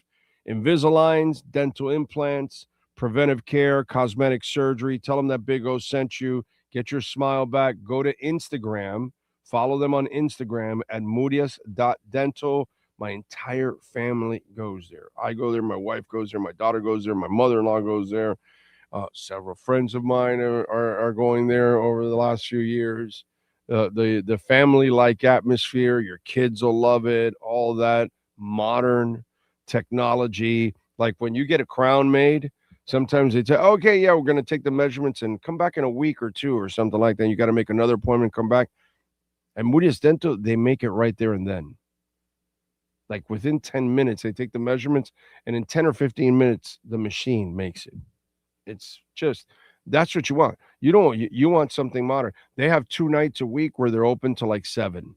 Invisaligns, dental implants, preventive care, cosmetic surgery. Tell them that Big O sent you. Get your smile back. Go to Instagram. Follow them on Instagram at moodius.dental. My entire family goes there. I go there. My wife goes there. My daughter goes there. My mother-in-law goes there. Several friends of mine are going there over the last few years. The family-like atmosphere. Your kids will love it. All that modern technology. Like when you get a crown made, sometimes they say, okay, yeah, we're going to take the measurements and come back in a week or two or something like that. You got to make another appointment, come back. And Moody Dental, they make it right there and then. Like within 10 minutes, they take the measurements, and in 10 or 15 minutes, the machine makes it. It's just, that's what you want. You want something modern. They have 2 nights a week where they're open to like 7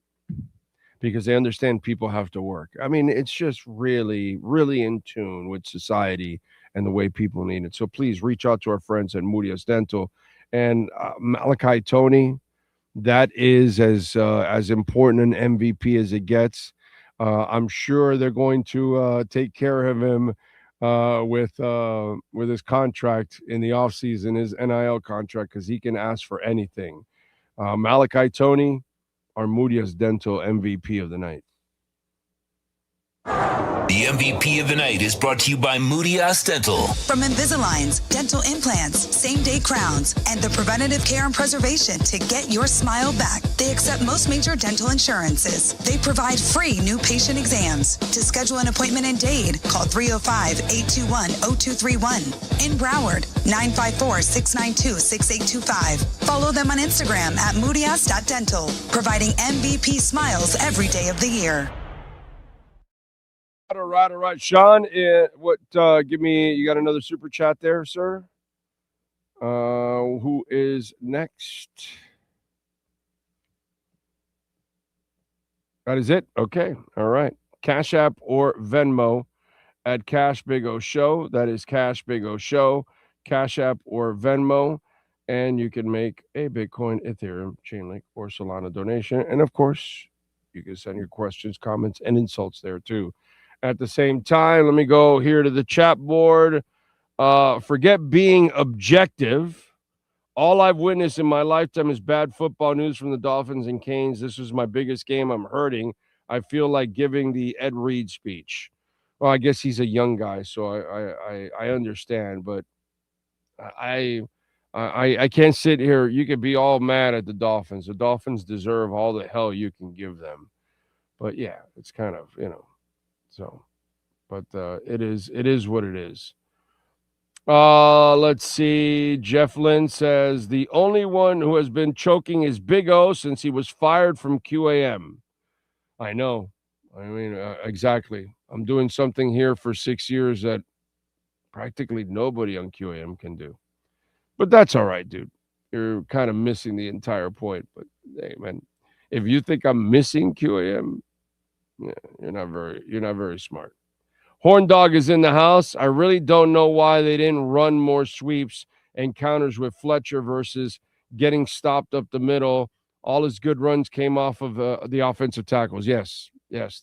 because they understand people have to work. I mean, it's just really, really in tune with society and the way people need it. So please reach out to our friends at Moody Dental. And Malachi Tony, that is as important an MVP as it gets. I'm sure they're going to take care of him with his contract in the offseason, his NIL contract, because he can ask for anything. Malachi Tony, our Moody Dental MVP of the night. The MVP of the night is brought to you by Moody Dental. From Invisaligns, dental implants, same-day crowns, and the preventative care and preservation to get your smile back. They accept most major dental insurances. They provide free new patient exams. To schedule an appointment in Dade, call 305-821-0231. In Broward, 954-692-6825. Follow them on Instagram at moody.dental, providing MVP smiles every day of the year. All right. Sean, give me, you got another super chat there, sir? Who is next? That is it? Okay. All right. Cash App or Venmo at Cash Big O Show. That is Cash Big O Show. Cash App or Venmo. And you can make a Bitcoin, Ethereum, Chainlink, or Solana donation. And of course, you can send your questions, comments, and insults there too. At the same time, let me go here to the chat board. Forget being objective. All I've witnessed in my lifetime is bad football news from the Dolphins and Canes. This was my biggest game. I'm hurting. I feel like giving the Ed Reed speech. Well, I guess he's a young guy, so I understand, but I can't sit here. You could be all mad at the Dolphins. The Dolphins deserve all the hell you can give them. But yeah, it's kind of, so, but it is what it is. Let's see. Jeff Lynn says the only one who has been choking is Big O since he was fired from QAM. I know. I mean, exactly. I'm doing something here for 6 years that practically nobody on QAM can do. But that's all right, dude. You're kind of missing the entire point. But hey, man, if you think I'm missing QAM, yeah, you're not very smart. Horn Dog is in the house. I really don't know why they didn't run more sweeps and counters with Fletcher versus getting stopped up the middle. All his good runs came off of the offensive tackles. Yes,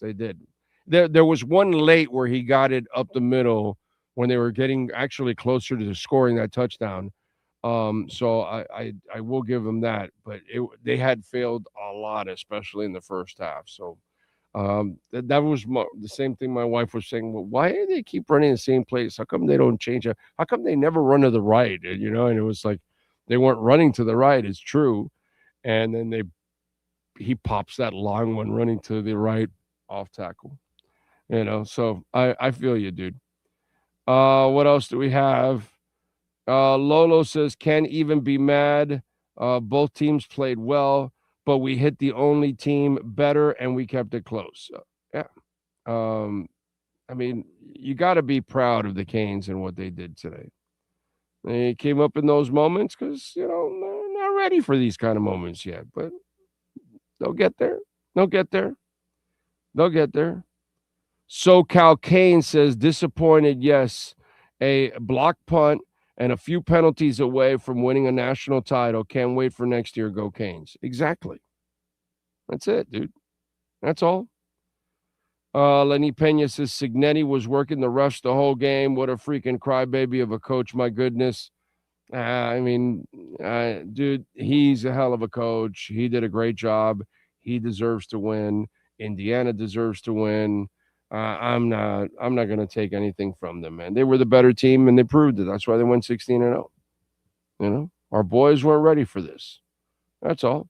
they did. There was one late where he got it up the middle when they were getting actually closer to scoring that touchdown. So I will give them that, but they had failed a lot, especially in the first half. So that was the same thing my wife was saying. Well, why do they keep running the same place? How come they don't change it? How come they never run to the right? And it was like they weren't running to the right. It's true. And then he pops that long one running to the right off tackle. So I feel you, dude. What else do we have? Lolo says, can't even be mad. Both teams played well, but we hit the only team better and we kept it close. Yeah. I mean, you got to be proud of the Canes and what they did today. They came up in those moments because, they're not ready for these kind of moments yet, but they'll get there. They'll get there. SoCal Kane says, disappointed, yes. A block punt and a few penalties away from winning a national title. Can't wait for next year. Go Canes. Exactly. That's it, dude. That's all. Lenny Pena says Signetti was working the refs the whole game. What a freaking crybaby of a coach. My goodness. Dude, he's a hell of a coach. He did a great job. He deserves to win. Indiana deserves to win. I'm not going to take anything from them, man. They were the better team, and they proved it. That's why they went 16-0. Our boys weren't ready for this. That's all.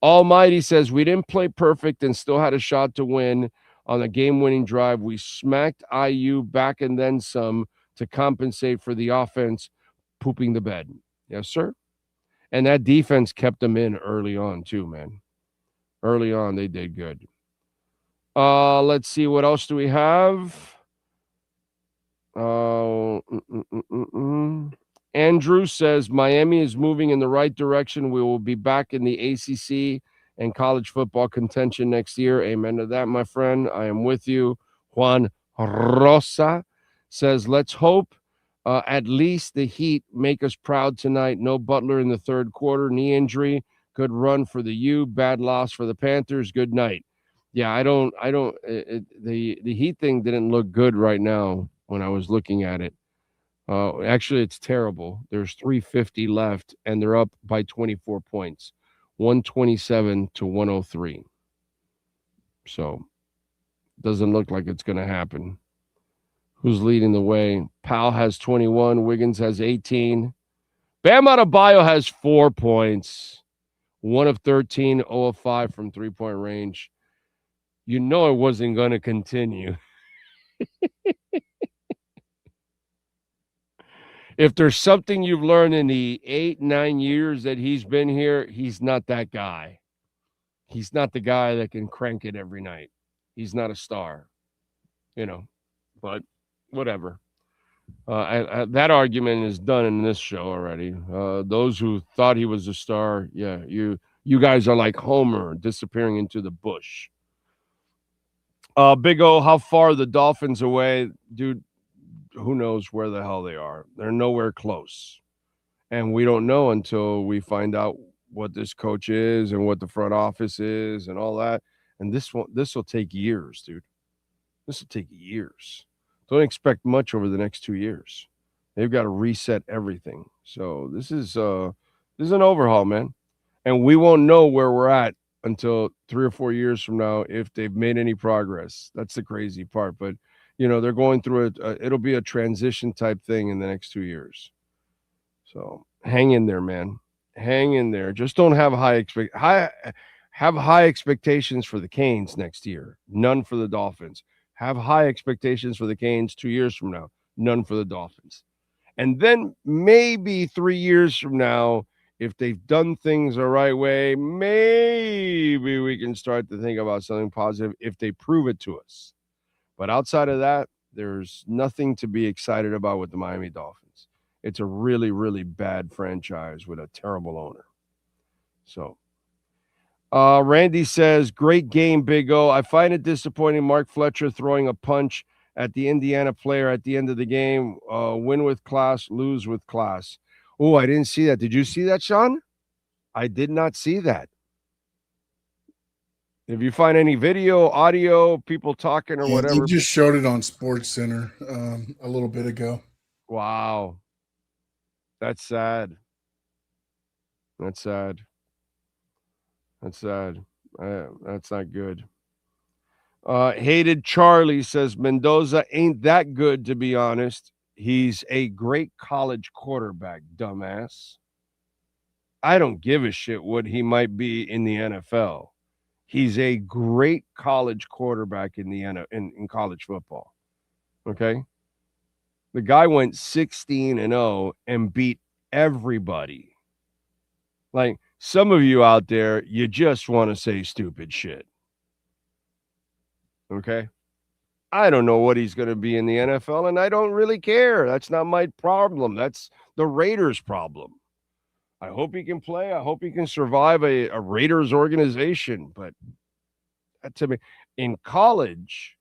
Almighty says we didn't play perfect and still had a shot to win on a game-winning drive. We smacked IU back and then some to compensate for the offense pooping the bed. Yes, sir. And that defense kept them in early on too, man. Early on, they did good. Let's see. What else do we have? Andrew says Miami is moving in the right direction. We will be back in the ACC and college football contention next year. Amen to that, my friend. I am with you. Juan Rosa says, let's hope at least the Heat make us proud tonight. No Butler in the third quarter. Knee injury. Good run for the U. Bad loss for the Panthers. Good night. Yeah, the Heat thing didn't look good right now when I was looking at it. Actually, it's terrible. There's 3:50 left, and they're up by 24 points, 127-103. So, doesn't look like it's going to happen. Who's leading the way? Powell has 21. Wiggins has 18. Bam Adebayo has 4 points. 1 of 13, 0 of 5 from three-point range. You know it wasn't going to continue. If there's something you've learned in the 8-9 years that he's been here, he's not that guy. He's not the guy that can crank it every night. He's not a star, but whatever. That argument is done in this show already. Those who thought he was a star, yeah, you guys are like Homer disappearing into the bush. Big O, how far are the Dolphins away? Dude, who knows where the hell they are? They're nowhere close. And we don't know until we find out what this coach is and what the front office is and all that. And this will take years, dude. This will take years. Don't expect much over the next 2 years. They've got to reset everything. So this is an overhaul, man. And we won't know where we're at until 3 or 4 years from now if they've made any progress. That's the crazy part. But they're going through it. It'll be a transition type thing in the next 2 years. So hang in there, man. Hang in there. Just don't have high expectations for the Canes next year. None for the Dolphins. Have high expectations for the Canes 2 years from now. None for the Dolphins. And then maybe 3 years from now, if they've done things the right way, maybe we can start to think about something positive if they prove it to us. But outside of that, there's nothing to be excited about with the Miami Dolphins. It's a really, really bad franchise with a terrible owner. So, Randy says, great game, Big O. I find it disappointing Mark Fletcher throwing a punch at the Indiana player at the end of the game. Win with class, lose with class. Oh, I didn't see that. Did you see that, Sean? I did not see that. If you find any video, audio, people talking or whatever. They just showed it on Sports Center a little bit ago. Wow. That's sad. That's sad. That's sad. That's not good. Hated Charlie says Mendoza ain't that good, to be honest. He's a great college quarterback, dumbass. I don't give a shit what he might be in the NFL. He's a great college quarterback in college football. Okay? The guy went 16-0 and beat everybody. Like, some of you out there, you just want to say stupid shit. Okay? I don't know what he's going to be in the NFL, and I don't really care. That's not my problem. That's the Raiders' problem. I hope he can play. I hope he can survive a Raiders organization. But to me, in college,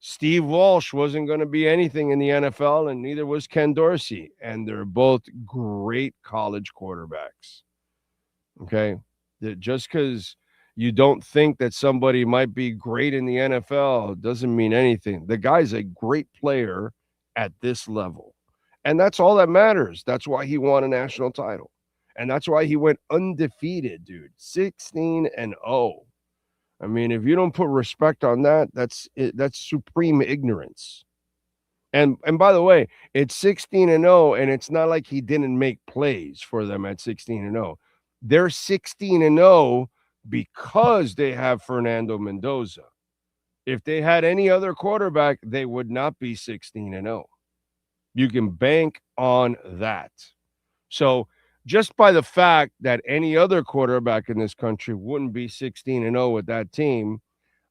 Steve Walsh wasn't going to be anything in the NFL, and neither was Ken Dorsey. And they're both great college quarterbacks. Okay? Just because you don't think that somebody might be great in the NFL doesn't mean anything. The guy's a great player at this level. And that's all that matters. That's why he won a national title. And that's why he went undefeated, dude. 16-0. I mean, if you don't put respect on that, that's supreme ignorance. And by the way, it's 16-0, and it's not like he didn't make plays for them at 16-0. They're 16-0 because they have Fernando Mendoza. If they had any other quarterback, they would not be 16-0. You can bank on that. So just by the fact that any other quarterback in this country wouldn't be 16-0 with that team,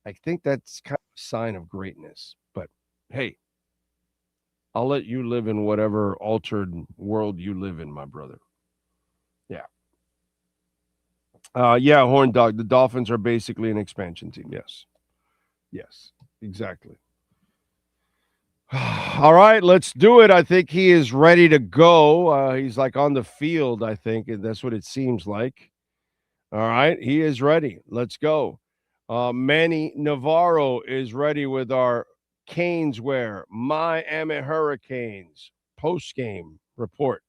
I think that's kind of a sign of greatness. But hey, I'll let you live in whatever altered world you live in, my brother. Yeah. Yeah, Horn Dog, the Dolphins are basically an expansion team. Yes. Yes, exactly. All right, let's do it. I think he is ready to go. He's like on the field, I think, and that's what it seems like. All right, he is ready. Let's go. Manny Navaro is ready with our Caneswear Miami Hurricanes post-game report.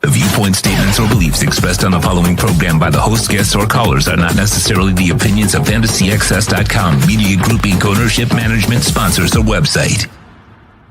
The viewpoint statements or beliefs expressed on the following program by the host, guests, or callers are not necessarily the opinions of FantasyXS.com, Media Group Inc. ownership, management, sponsors, or website.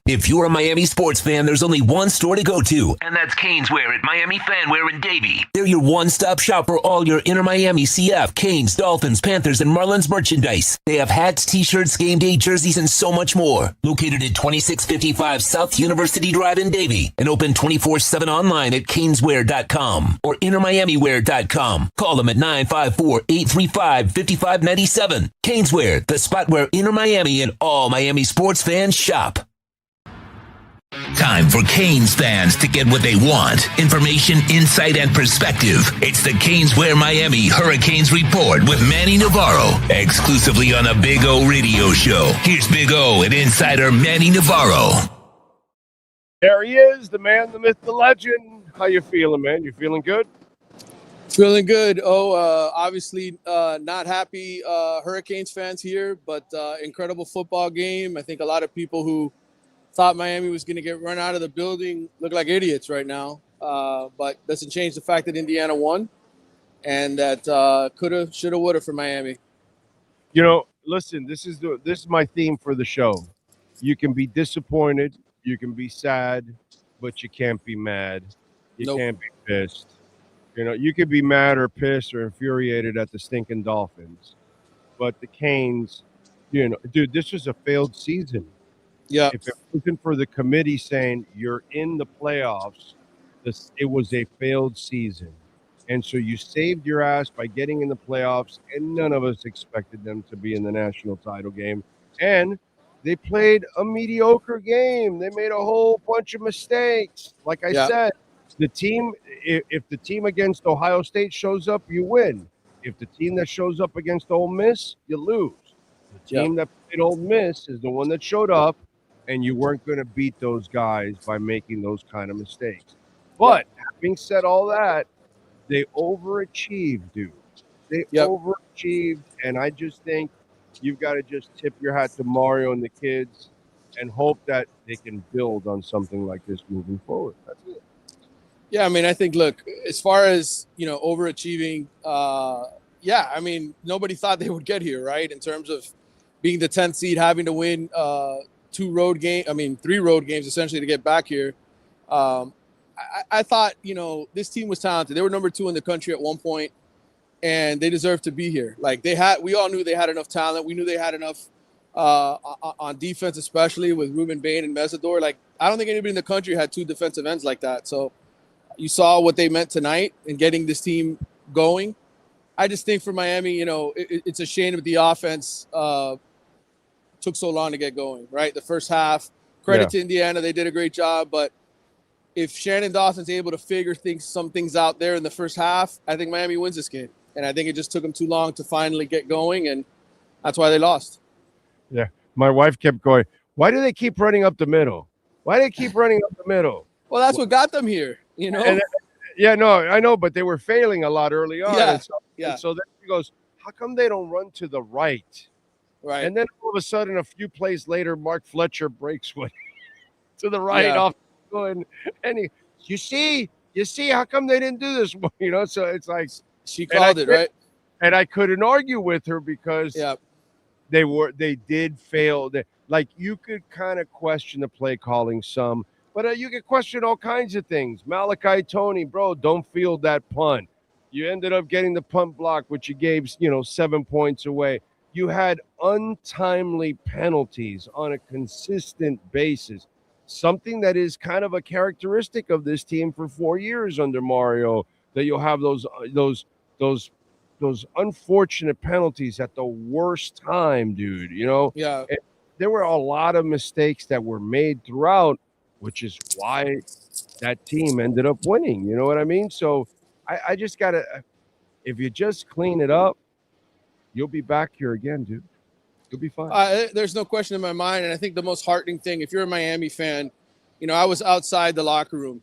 If you're a Miami sports fan, there's only one store to go to, and that's Caneswear at Miami Fanwear in Davie. They're your one-stop shop for all your inner Miami CF, Canes, Dolphins, Panthers, and Marlins merchandise. They have hats, t-shirts, game day jerseys, and so much more. Located at 2655 South University Drive in Davie, and open 24/7 online at caneswear.com or innermiamiwear.com. Call them at 954-835-5597. Caneswear, the spot where inner Miami and all Miami sports fans shop. Time for Canes fans to get what they want. Information, insight, and perspective. It's the Caneswear Miami Hurricanes Report with Manny Navaro. Exclusively on the Big O Radio Show. Here's Big O and insider Manny Navaro. There he is, the man, the myth, the legend. How you feeling, man? You feeling good? Feeling good. Obviously not happy Hurricanes fans here, but incredible football game. I think a lot of people who thought Miami was going to get run out of the building look like idiots right now, but doesn't change the fact that Indiana won and that coulda, shoulda, woulda for Miami. You know, listen, this is my theme for the show. You can be disappointed, you can be sad, but you can't be mad. You Nope. can't be pissed. You know, you could be mad or pissed or infuriated at the stinking Dolphins, but the Canes, you know, dude, this was a failed season. Yeah. If it wasn't for the committee saying you're in the playoffs, it was a failed season. And so you saved your ass by getting in the playoffs, and none of us expected them to be in the national title game. And they played a mediocre game. They made a whole bunch of mistakes. Like I said, the team, if the team against Ohio State shows up, you win. If the team that shows up against Ole Miss, you lose. The team that played Ole Miss is the one that showed up, and you weren't going to beat those guys by making those kind of mistakes. But having said all that, they overachieved, dude. They overachieved, and I just think you've got to just tip your hat to Mario and the kids and hope that they can build on something like this moving forward. That's it. Yeah, I mean, I think, look, as far as, you know, overachieving, I mean, nobody thought they would get here, right? In terms of being the 10th seed, having to win 3 road games essentially to get back here. I thought, you know, this team was talented. They were number 2 in the country at one point, and they deserved to be here. Like we all knew they had enough talent. We knew they had enough on defense, especially with Ruben Bain and Mesador. Like, I don't think anybody in the country had 2 defensive ends like that. So you saw what they meant tonight in getting this team going. I just think for Miami, you know, it's a shame that the offense took so long to get going, right? The first half, credit to Indiana. They did a great job, but if Shannon Dawson's able to figure some things out there in the first half, I think Miami wins this game. And I think it just took them too long to finally get going, and that's why they lost. Yeah. My wife kept going, why do they keep running up the middle? Why do they keep running up the middle? Well, that's what got them here, you know? I know, but they were failing a lot early on. Yeah. And so then she goes, how come they don't run to the right? Right. And then all of a sudden, a few plays later, Mark Fletcher breaks one to the right off. And you see how come they didn't do this, you know? So it's like she called it, right? And I couldn't argue with her because they did fail. Like, you could kind of question the play calling some, but you could question all kinds of things. Malachi Tony, bro, don't field that punt. You ended up getting the punt block, which you gave 7 points away. You had untimely penalties on a consistent basis. Something that is kind of a characteristic of this team for 4 years under Mario, that you'll have those unfortunate penalties at the worst time, dude. You know, and there were a lot of mistakes that were made throughout, which is why that team ended up winning. You know what I mean? So I just gotta, if you just clean it up, you'll be back here again, dude. You'll be fine. There's no question in my mind. And I think the most heartening thing, if you're a Miami fan, you know, I was outside the locker room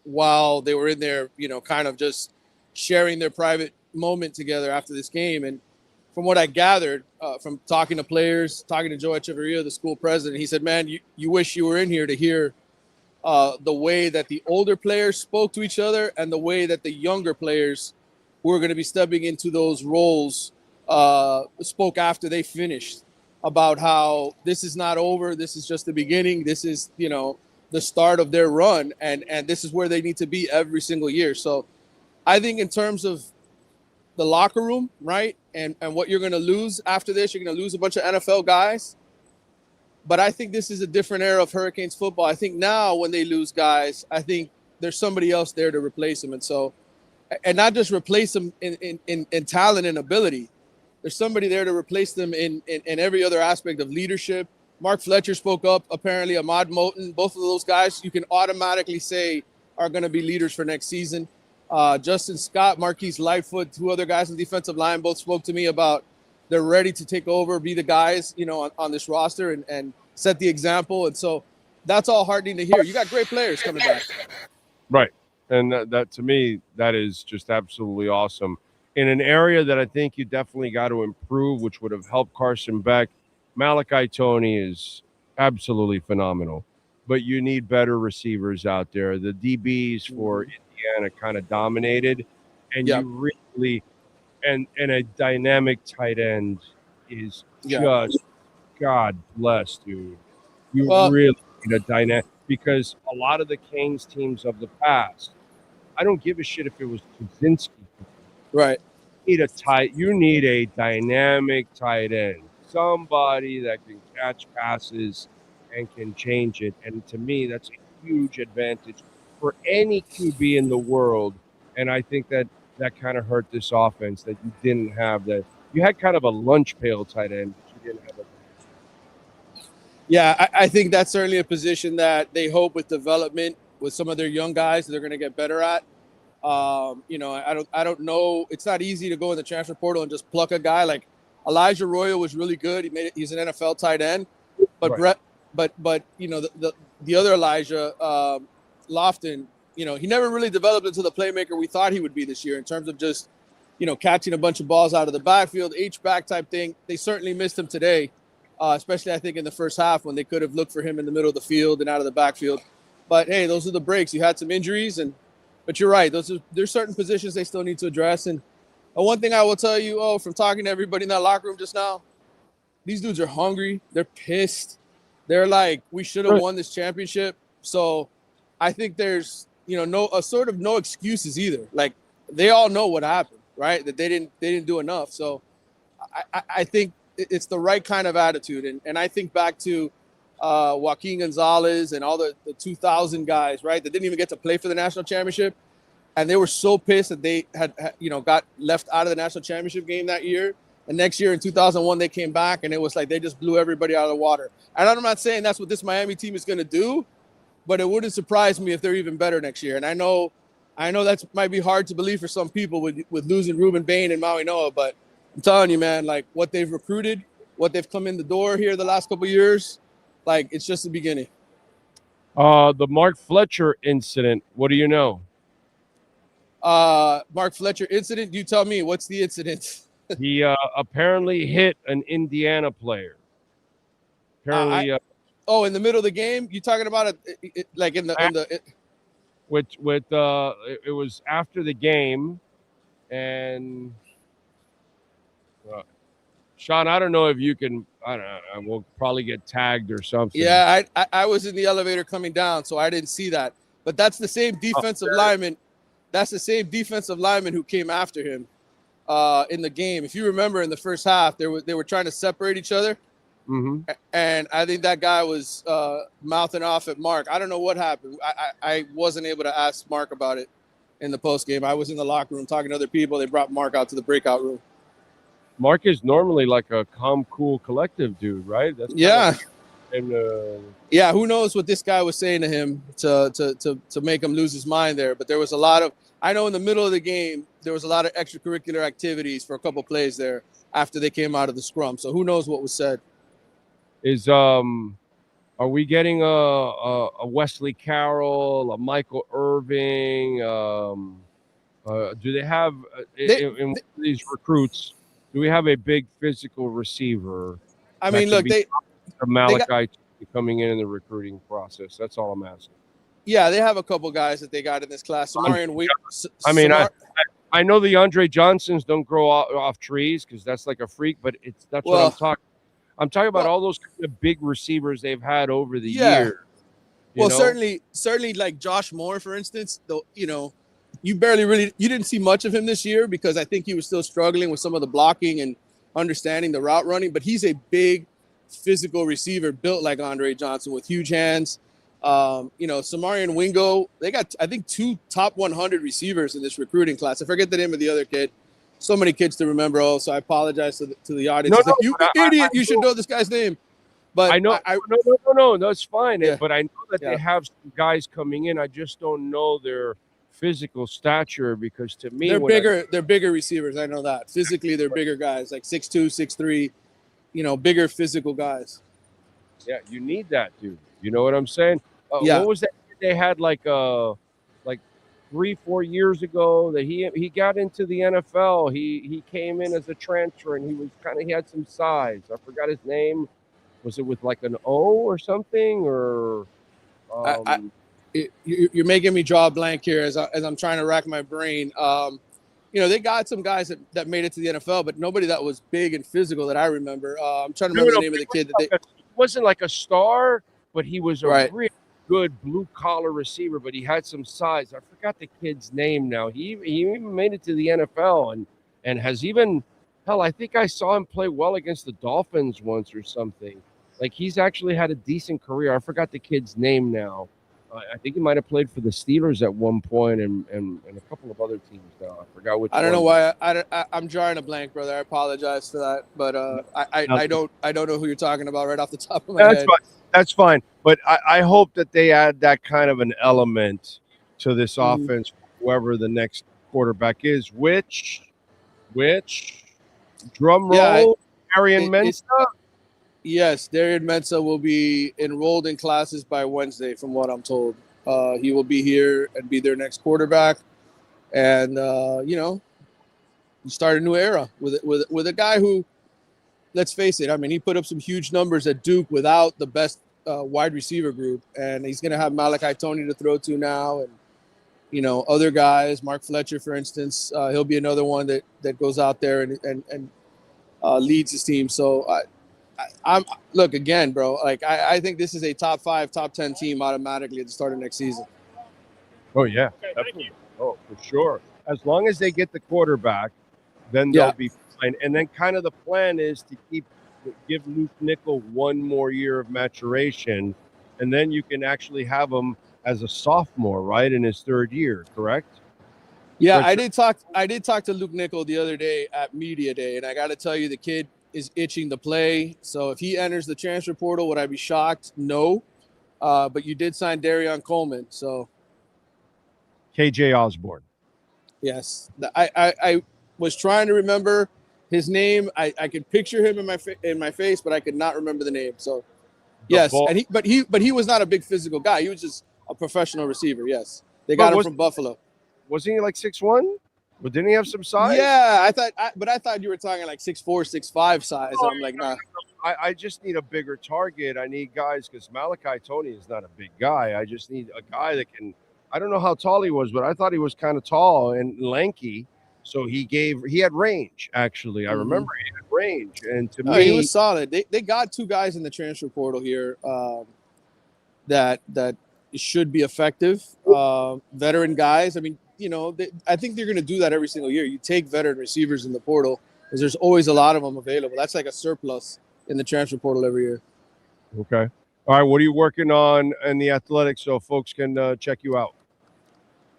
while they were in there, you know, kind of just sharing their private moment together after this game. And from what I gathered from talking to players, talking to Joe Echeverria, the school president, he said, man, you wish you were in here to hear the way that the older players spoke to each other and the way that the younger players who are going to be stepping into those roles spoke after they finished about how this is not over. This is just the beginning. This is, you know, the start of their run. And this is where they need to be every single year. So I think in terms of the locker room, right, and what you're going to lose after this, you're going to lose a bunch of NFL guys. But I think this is a different era of Hurricanes football. I think now when they lose guys, I think there's somebody else there to replace them. And so, and not just replace them in talent and ability. There's somebody there to replace them in every other aspect of leadership. Mark Fletcher spoke up, apparently Ahmad Moten. Both of those guys you can automatically say are going to be leaders for next season. Justin Scott, Marquise Lightfoot, 2 other guys on defensive line both spoke to me about they're ready to take over, be the guys, you know, on this roster and set the example. And so that's all heartening to hear. You got great players coming back. Right. And that to me, that is just absolutely awesome. In an area that I think you definitely got to improve, which would have helped Carson Beck, Malachi Tony is absolutely phenomenal. But you need better receivers out there. The DBs for Indiana kind of dominated. And you really and a dynamic tight end is Yeah. just God bless, dude. You Well- really need a dynamic, because a lot of the Canes teams of the past, I don't give a shit if it was Kuzinski. Right. You need a dynamic tight end, somebody that can catch passes and can change it. And to me, that's a huge advantage for any QB in the world. And I think that kind of hurt this offense, that you didn't have that. You had kind of a lunch pail tight end, but you didn't have a. Yeah, I think that's certainly a position that they hope with development with some of their young guys they're going to get better at. I don't know. It's not easy to go in the transfer portal and just pluck a guy. Like Elijah Royal was really good. He's an NFL tight end, but Right. but the other Elijah Lofton, he never really developed into the playmaker we thought he would be this year in terms of just catching a bunch of balls out of the backfield, H-back type thing. They certainly missed him today, especially I think in the first half when they could have looked for him in the middle of the field and out of the backfield. But hey, those are the breaks. You had some injuries But you're right. There's certain positions they still need to address. And one thing I will tell you, from talking to everybody in that locker room just now, these dudes are hungry. They're pissed. They're like, we should have won this championship. So I think there's, no excuses either. Like they all know what happened, right? That they didn't do enough. So I think it's the right kind of attitude. And I think back to Joaquin Gonzalez and all the 2000 guys, right, that didn't even get to play for the national championship, and they were so pissed that they had got left out of the national championship game that year. And next year in 2001 they came back, and it was like they just blew everybody out of the water. And I'm not saying that's what this Miami team is going to do, but it wouldn't surprise me if they're even better next year. And I know that might be hard to believe for some people with losing Ruben Bain and Maui Noah, but I'm telling you, man, like what they've recruited, what they've come in the door here the last couple of years. Like, it's just the beginning. The Mark Fletcher incident. What do you know? Mark Fletcher incident? You tell me. What's the incident? He apparently hit an Indiana player. Apparently. In the middle of the game? You talking about it like in the it was after the game, and Sean, I don't know if you can. I don't know. We'll probably get tagged or something. Yeah, I was in the elevator coming down, so I didn't see that. But that's the same defensive lineman. That's the same defensive lineman who came after him in the game. If you remember, in the first half, they were trying to separate each other, and I think that guy was mouthing off at Mark. I don't know what happened. I wasn't able to ask Mark about it in the post game. I was in the locker room talking to other people. They brought Mark out to the breakout room. Mark is normally like a calm, cool, collective dude, right? That's yeah. Who knows what this guy was saying to him to make him lose his mind there? But there was a lot of. I know in the middle of the game there was a lot of extracurricular activities for a couple plays there after they came out of the scrum. So who knows what was said? Are we getting a Wesley Carroll, a Michael Irving? Do they have in these recruits? Do we have a big physical receiver? I mean, look, Malachi coming in the recruiting process. That's all I'm asking. Yeah, they have a couple guys that they got in this class. I know the Andre Johnsons don't grow off trees because that's like a freak, but that's what I'm talking. I'm talking about all those kind of big receivers they've had over the year. Well, certainly like Josh Moore, for instance, though, you didn't see much of him this year because I think he was still struggling with some of the blocking and understanding the route running, but he's a big physical receiver built like Andre Johnson with huge hands. Samarian Wingo, they got, I think, 2 top 100 receivers in this recruiting class. I forget the name of the other kid. So many kids to remember. So I apologize to the audience. You should know this guy's name. But I know. No, that's fine. Yeah. But I know that they have some guys coming in. I just don't know their physical stature because to me, they're bigger. They're bigger receivers. I know that. Physically, they're bigger guys, like 6'2", 6'3", bigger physical guys. Yeah, you need that, dude. You know what I'm saying? Yeah. What was that they had like 3-4 years ago that he got into the NFL? He came in as a transfer and he had some size. I forgot his name. Was it with like an O or something or? You're making me draw a blank here as I'm trying to rack my brain. they got some guys that made it to the NFL, but nobody that was big and physical that I remember. I'm trying to remember the name of the kid that he wasn't like a star, but he was a Right. really good blue collar receiver, but he had some size. I forgot the kid's name now. He even made it to the NFL and has even, hell, I think I saw him play well against the Dolphins once or something. Like, he's actually had a decent career. I forgot the kid's name now. I think he might have played for the Steelers at one point and a couple of other teams now. I forgot which. I don't know why I'm drawing a blank, brother. I apologize for that, but I don't know who you're talking about right off the top of my head. That's fine. But I hope that they add that kind of an element to this offense, whoever the next quarterback is. Which drum roll, Arian Mensah. Yes, Darian Mensah will be enrolled in classes by Wednesday, from what I'm told. He will be here and be their next quarterback, and start a new era with a guy who, let's face it, I mean, he put up some huge numbers at Duke without the best wide receiver group, and he's going to have Malachi Tony to throw to now, and other guys, Mark Fletcher, for instance, he'll be another one that goes out there and leads his team. So I'm look again, bro. Like I think this is a top 5, top 10 team automatically at the start of next season. Oh yeah, definitely. Oh, for sure. As long as they get the quarterback, then they'll be fine. And then kind of the plan is to give Luke Nickel one more year of maturation, and then you can actually have him as a sophomore, right, in his third year, correct? Yeah, I did talk to Luke Nickel the other day at Media Day, and I got to tell you, the kid is itching to play. So if he enters the transfer portal, would I be shocked? No. But you did sign Darion Coleman, so KJ Osborne. Yes, I was trying to remember his name. I could picture him in my face, but I could not remember the name. So yes, and he was not a big physical guy. He was just a professional receiver. Yes, they got him from Buffalo. Wasn't he like 6'1"? But didn't he have some size? Yeah, I thought you were talking like 6'4", 6'5" size. I'm like, nah. I just need a bigger target. I need guys, because Malachi Tony is not a big guy. I just need a guy that can. I don't know how tall he was, but I thought he was kind of tall and lanky. So he had range. Actually, I remember he had range, and to me, he was solid. They got 2 guys in the transfer portal here that should be effective. Veteran guys. I mean, I think they're going to do that every single year. You take veteran receivers in the portal because there's always a lot of them available. That's like a surplus in the transfer portal every year. Okay. All right. What are you working on in the athletics so folks can check you out?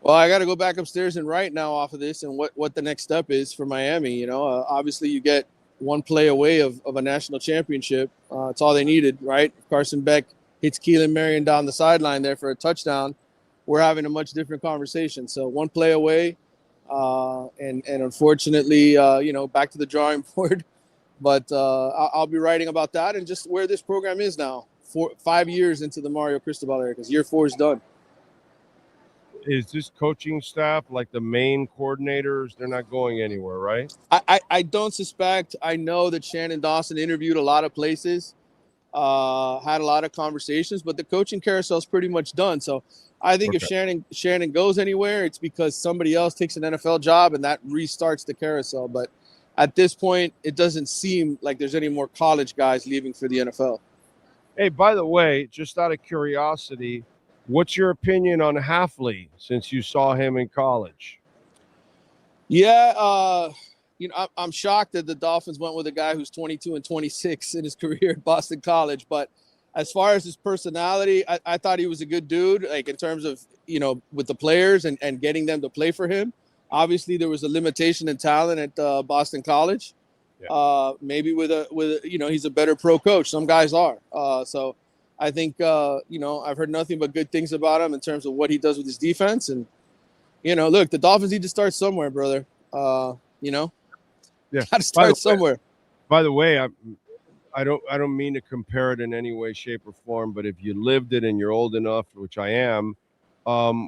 Well, I got to go back upstairs and write now off of this and what the next step is for Miami. Obviously you get one play away of a national championship. It's all they needed, right? Carson Beck hits Keelan Marion down the sideline there for a touchdown. We're having a much different conversation. So one play away, and unfortunately, back to the drawing board. But I'll be writing about that and just where this program is now, 5 years into the Mario Cristobal era, because year 4 is done. Is this coaching staff like the main coordinators? They're not going anywhere, right? I don't suspect. I know that Shannon Dawson interviewed a lot of places, had a lot of conversations, but the coaching carousel is pretty much done. So I think if Shannon goes anywhere, it's because somebody else takes an NFL job and that restarts the carousel. But at this point, it doesn't seem like there's any more college guys leaving for the NFL. Hey, by the way, just out of curiosity, what's your opinion on Hafley since you saw him in college? Yeah, I'm shocked that the Dolphins went with a guy who's 22 and 26 in his career at Boston College. But as far as his personality, I thought he was a good dude, like in terms of, with the players and getting them to play for him. Obviously, there was a limitation in talent at Boston College. Yeah. Maybe with he's a better pro coach. Some guys are. So I think, I've heard nothing but good things about him in terms of what he does with his defense. And, look, the Dolphins need to start somewhere, brother. Yeah. Got to start somewhere. By the way, I don't mean to compare it in any way, shape, or form, but if you lived it and you're old enough, which I am,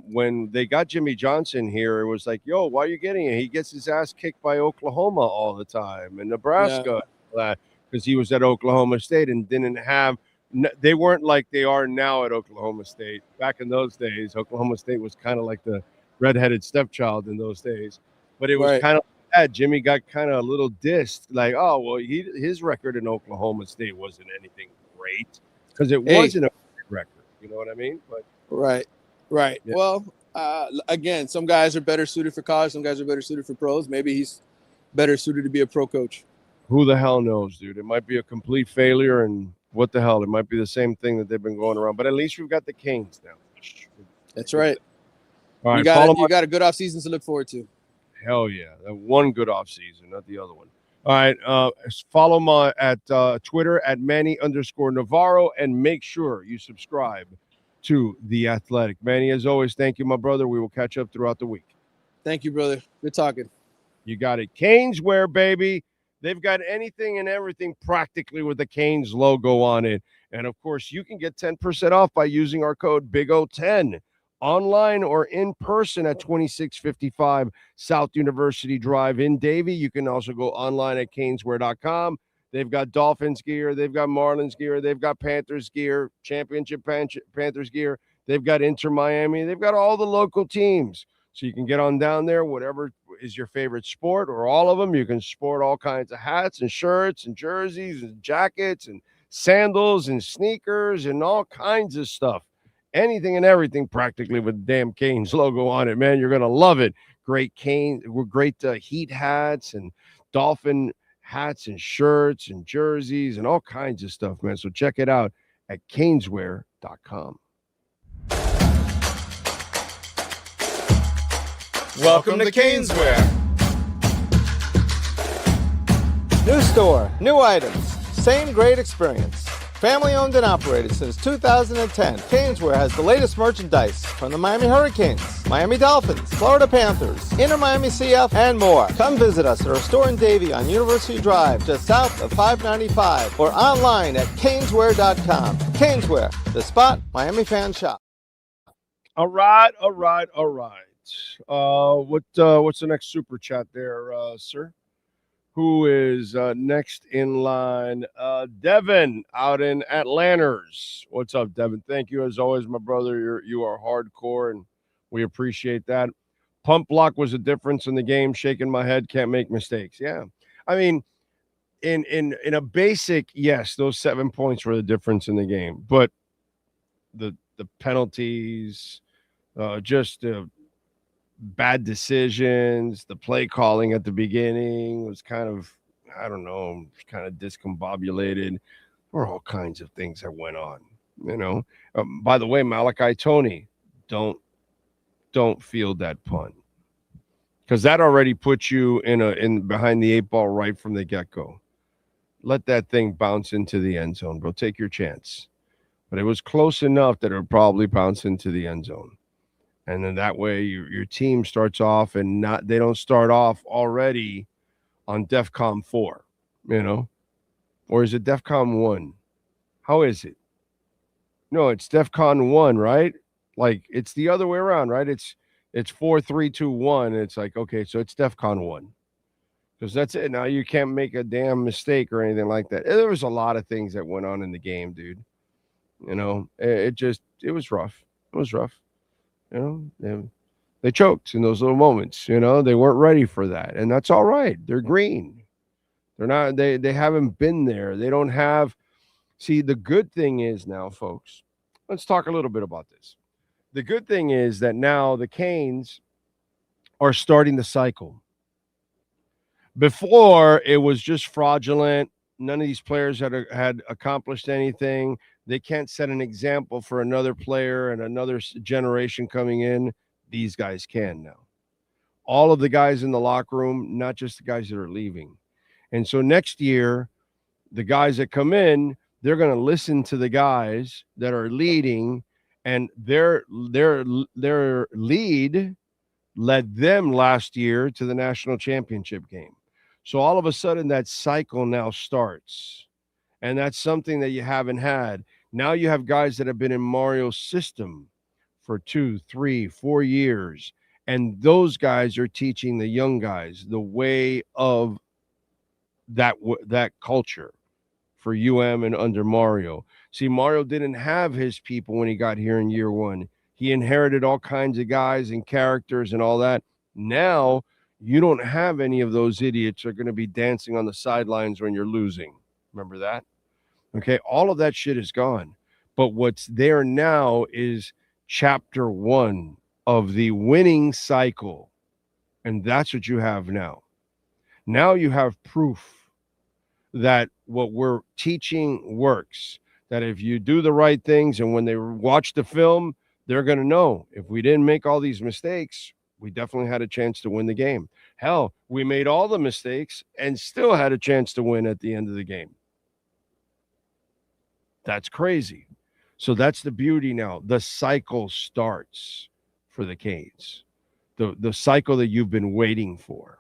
when they got Jimmy Johnson here, it was like, yo, why are you getting it? He gets his ass kicked by Oklahoma all the time and Nebraska, because he was at Oklahoma State and they weren't like they are now at Oklahoma State. Back in those days, Oklahoma State was kind of like the redheaded stepchild in those days. But it was Right. kind of bad. Jimmy got kind of a little dissed, like, oh, well, his record in Oklahoma State wasn't anything great because it wasn't a great record. You know what I mean? But Right. Yeah. Well, again, some guys are better suited for college. Some guys are better suited for pros. Maybe he's better suited to be a pro coach. who the hell knows, dude? It might be a complete failure, and what the hell? It might be the same thing that they've been going around. But at least we've got the Canes now. That's right. All right, you got a good off season to look forward to. Hell yeah. That one good off season, not the other one. All right. Follow my at Twitter at Manny_Navaro and make sure you subscribe to The Athletic. Manny, as always, thank you, my brother. We will catch up throughout the week. Thank you, brother. Good talking. You got it. Canes wear, baby. They've got anything and everything practically with the Canes logo on it. And of course, you can get 10% off by using our code BIG010. Online or in person at 2655 South University Drive in Davie. You can also go online at caneswear.com. They've got Dolphins gear. They've got Marlins gear. They've got Panthers gear, championship Panthers gear. They've got Inter Miami. They've got all the local teams. So you can get on down there, whatever is your favorite sport or all of them. You can sport all kinds of hats and shirts and jerseys and jackets and sandals and sneakers and all kinds of stuff. Anything and everything practically with the damn Canes logo on it, man. You're going to love it. Great great Heat hats and Dolphin hats and shirts and jerseys and all kinds of stuff, man. So check it out at caneswear.com. Welcome to Caneswear. New store, new items, same great experience. Family owned and operated since 2010, Caneswear has the latest merchandise from the Miami Hurricanes, Miami Dolphins, Florida Panthers, Inter Miami CF, and more. Come visit us at our store in Davie on University Drive, just south of 595, or online at caneswear.com. Caneswear, the spot Miami fans shop. All right. What's the next super chat there, sir? Who is next in line? Devin out in Atlanta's. What's up, Devin? Thank you as always, my brother. You are hardcore, and we appreciate that. Pump block was a difference in the game. Shaking my head, can't make mistakes. Yeah, I mean, in a basic, yes, those 7 points were the difference in the game, but the penalties, just bad decisions, the play calling at the beginning was kind of, I don't know, kind of discombobulated. There were all kinds of things that went on, you know. By the way, Malachi Tony, don't field that punt, because that already puts you in behind the 8 ball right from the get-go. Let that thing bounce into the end zone, bro. Take your chance. But it was close enough that it would probably bounce into the end zone. And then that way your team starts off and they don't start off already on DEFCON 4, you know? Or is it DEFCON 1? How is it? No, it's DEFCON 1, right? Like, it's the other way around, right? It's 4, 3, 2, 1. It's like, okay, so it's DEFCON 1. Because that's it. Now you can't make a damn mistake or anything like that. There was a lot of things that went on in the game, dude. You know, it was rough. It was rough. You know, they choked in those little moments. You know, they weren't ready for that, and that's all right. They're green. They're not. They haven't been there. They don't have. See, the good thing is now, folks. Let's talk a little bit about this. The good thing is that now the Canes are starting the cycle. Before, it was just fraudulent. None of these players had accomplished anything. They can't set an example for another player and another generation coming in. These guys can now. All of the guys in the locker room, not just the guys that are leaving. And so next year, the guys that come in, they're going to listen to the guys that are leading, and their lead led them last year to the national championship game. So all of a sudden, that cycle now starts. And that's something that you haven't had. Now you have guys that have been in Mario's system for 2, 3, 4 years. And those guys are teaching the young guys the way of that culture for UM and under Mario. See, Mario didn't have his people when he got here in year one. He inherited all kinds of guys and characters and all that. Now You don't have any of those idiots who are going to be dancing on the sidelines when you're losing. Remember that? Okay, all of that shit is gone. But what's there now is chapter 1 of the winning cycle. And that's what you have now. Now you have proof that what we're teaching works. That if you do the right things and when they watch the film, they're going to know if we didn't make all these mistakes, we definitely had a chance to win the game. Hell, we made all the mistakes and still had a chance to win at the end of the game. That's crazy. So that's the beauty now. The cycle starts for the Canes. The cycle that you've been waiting for,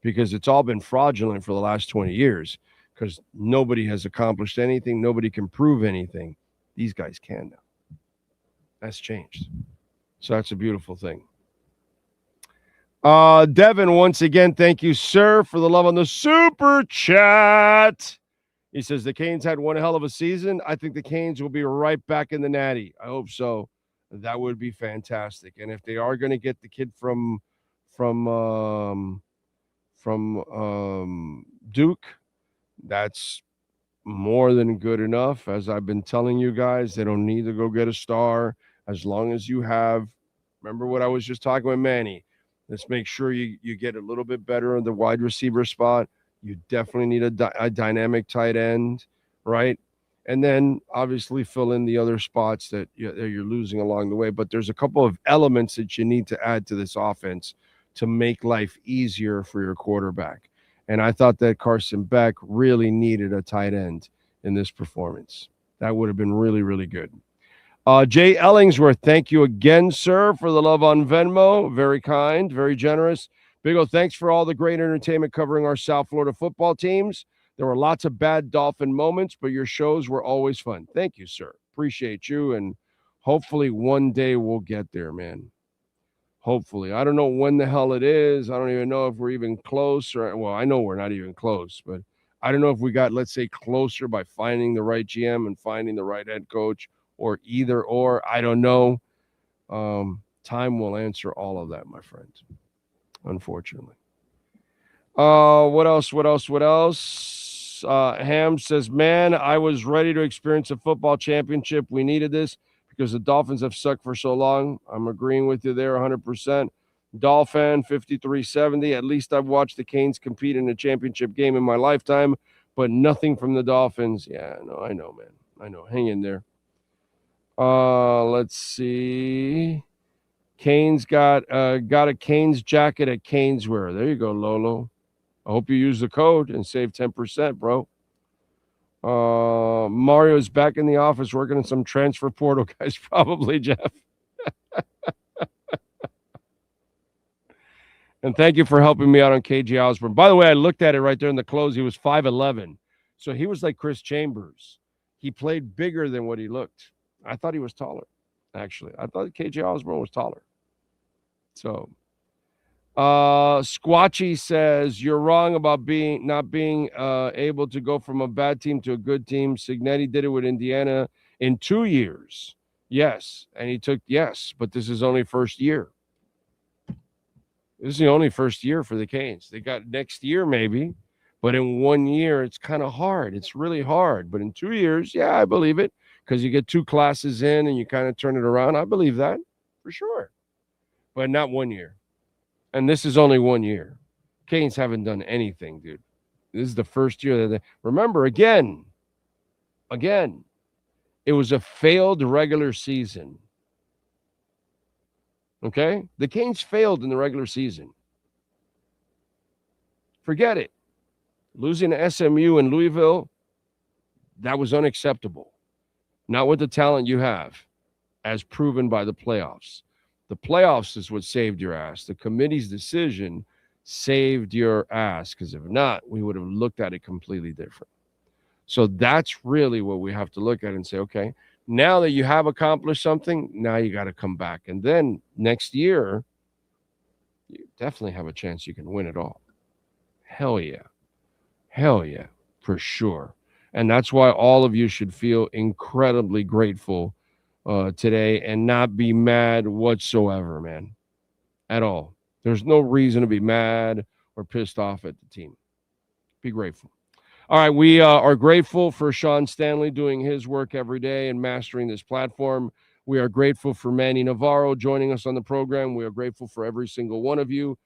because it's all been fraudulent for the last 20 years because nobody has accomplished anything. Nobody can prove anything. These guys can now. That's changed. So that's a beautiful thing. Devin, once again, thank you, sir, for the love on the super chat. He says the Canes had one hell of a season. I think the Canes will be right back in the Natty. I hope so. That would be fantastic. And if they are going to get the kid from Duke, that's more than good enough. As I've been telling you guys, they don't need to go get a star. As long as you have, remember what I was just talking with Manny. Let's make sure you get a little bit better on the wide receiver spot. You definitely need a dynamic tight end, right? And then obviously fill in the other spots that you're losing along the way. But there's a couple of elements that you need to add to this offense to make life easier for your quarterback. And I thought that Carson Beck really needed a tight end in this performance. That would have been really, really good. Jay Ellingsworth, thank you again, sir, for the love on Venmo. Very kind, very generous. Big O, thanks for all the great entertainment covering our South Florida football teams. There were lots of bad Dolphin moments, but your shows were always fun. Thank you, sir. Appreciate you, and hopefully one day we'll get there, man. Hopefully. I don't know when the hell it is. I don't even know if we're even close. Well, I know we're not even close, but I don't know if we got, let's say, closer by finding the right GM and finding the right head coach, or either or. I don't know. Time will answer all of that, my friend, unfortunately. What else? Ham says, man, I was ready to experience a football championship. We needed this because the Dolphins have sucked for so long. I'm agreeing with you there 100%. Dolphin 5370. At least I've watched the Canes compete in a championship game in my lifetime, but nothing from the Dolphins. Yeah, no, I know, man. I know. Hang in there. Let's see. Canes got a Canes jacket at Caneswear. There you go, Lolo. I hope you use the code and save 10%, bro. Mario's back in the office working on some transfer portal guys, probably, Jeff. And thank you for helping me out on KJ Osborne. By the way, I looked at it right there in the close. He was 5'11". So he was like Chris Chambers. He played bigger than what he looked. I thought he was taller, actually. I thought KJ Osborne was taller. So Squatchy says, you're wrong about not being able to go from a bad team to a good team. Signetti did it with Indiana in 2 years. Yes. And but this is only first year. This is the only first year for the Canes. They got next year maybe, but in 1 year, it's kind of hard. It's really hard. But in 2 years, yeah, I believe it, because you get 2 classes in and you kind of turn it around. I believe that for sure, but not 1 year. And this is only 1 year. Canes haven't done anything, dude. This is the first year that remember, again, it was a failed regular season. Okay? The Canes failed in the regular season. Forget it. Losing to SMU and Louisville, that was unacceptable. Not with the talent you have, as proven by the playoffs. The playoffs is what saved your ass. The committee's decision saved your ass, because if not, we would have looked at it completely different. So that's really what we have to look at and say, okay, now that you have accomplished something, now you got to come back. And then next year, you definitely have a chance you can win it all. Hell yeah. Hell yeah, for sure. And that's why all of you should feel incredibly grateful today and not be mad whatsoever, man, at all. There's no reason to be mad or pissed off at the team. Be grateful. All right, we are grateful for Sean Stanley doing his work every day and mastering this platform. We are grateful for Manny Navaro joining us on the program. We are grateful for every single one of you.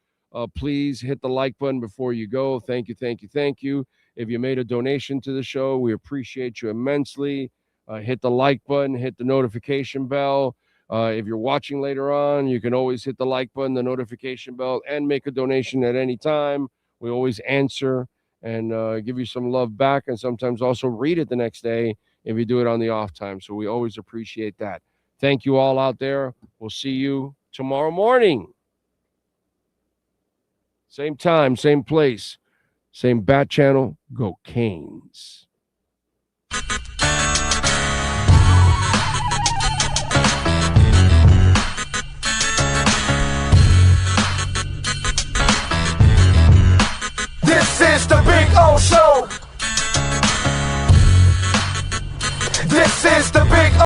Please hit the like button before you go. Thank you, thank you, thank you. If you made a donation to the show, we appreciate you immensely. Hit the like button, hit the notification bell. If you're watching later on, you can always hit the like button, the notification bell, and make a donation at any time. We always answer and give you some love back, and sometimes also read it the next day if you do it on the off time. So we always appreciate that. Thank you all out there. We'll see you tomorrow morning. Same time, same place, same bat channel. Go Canes.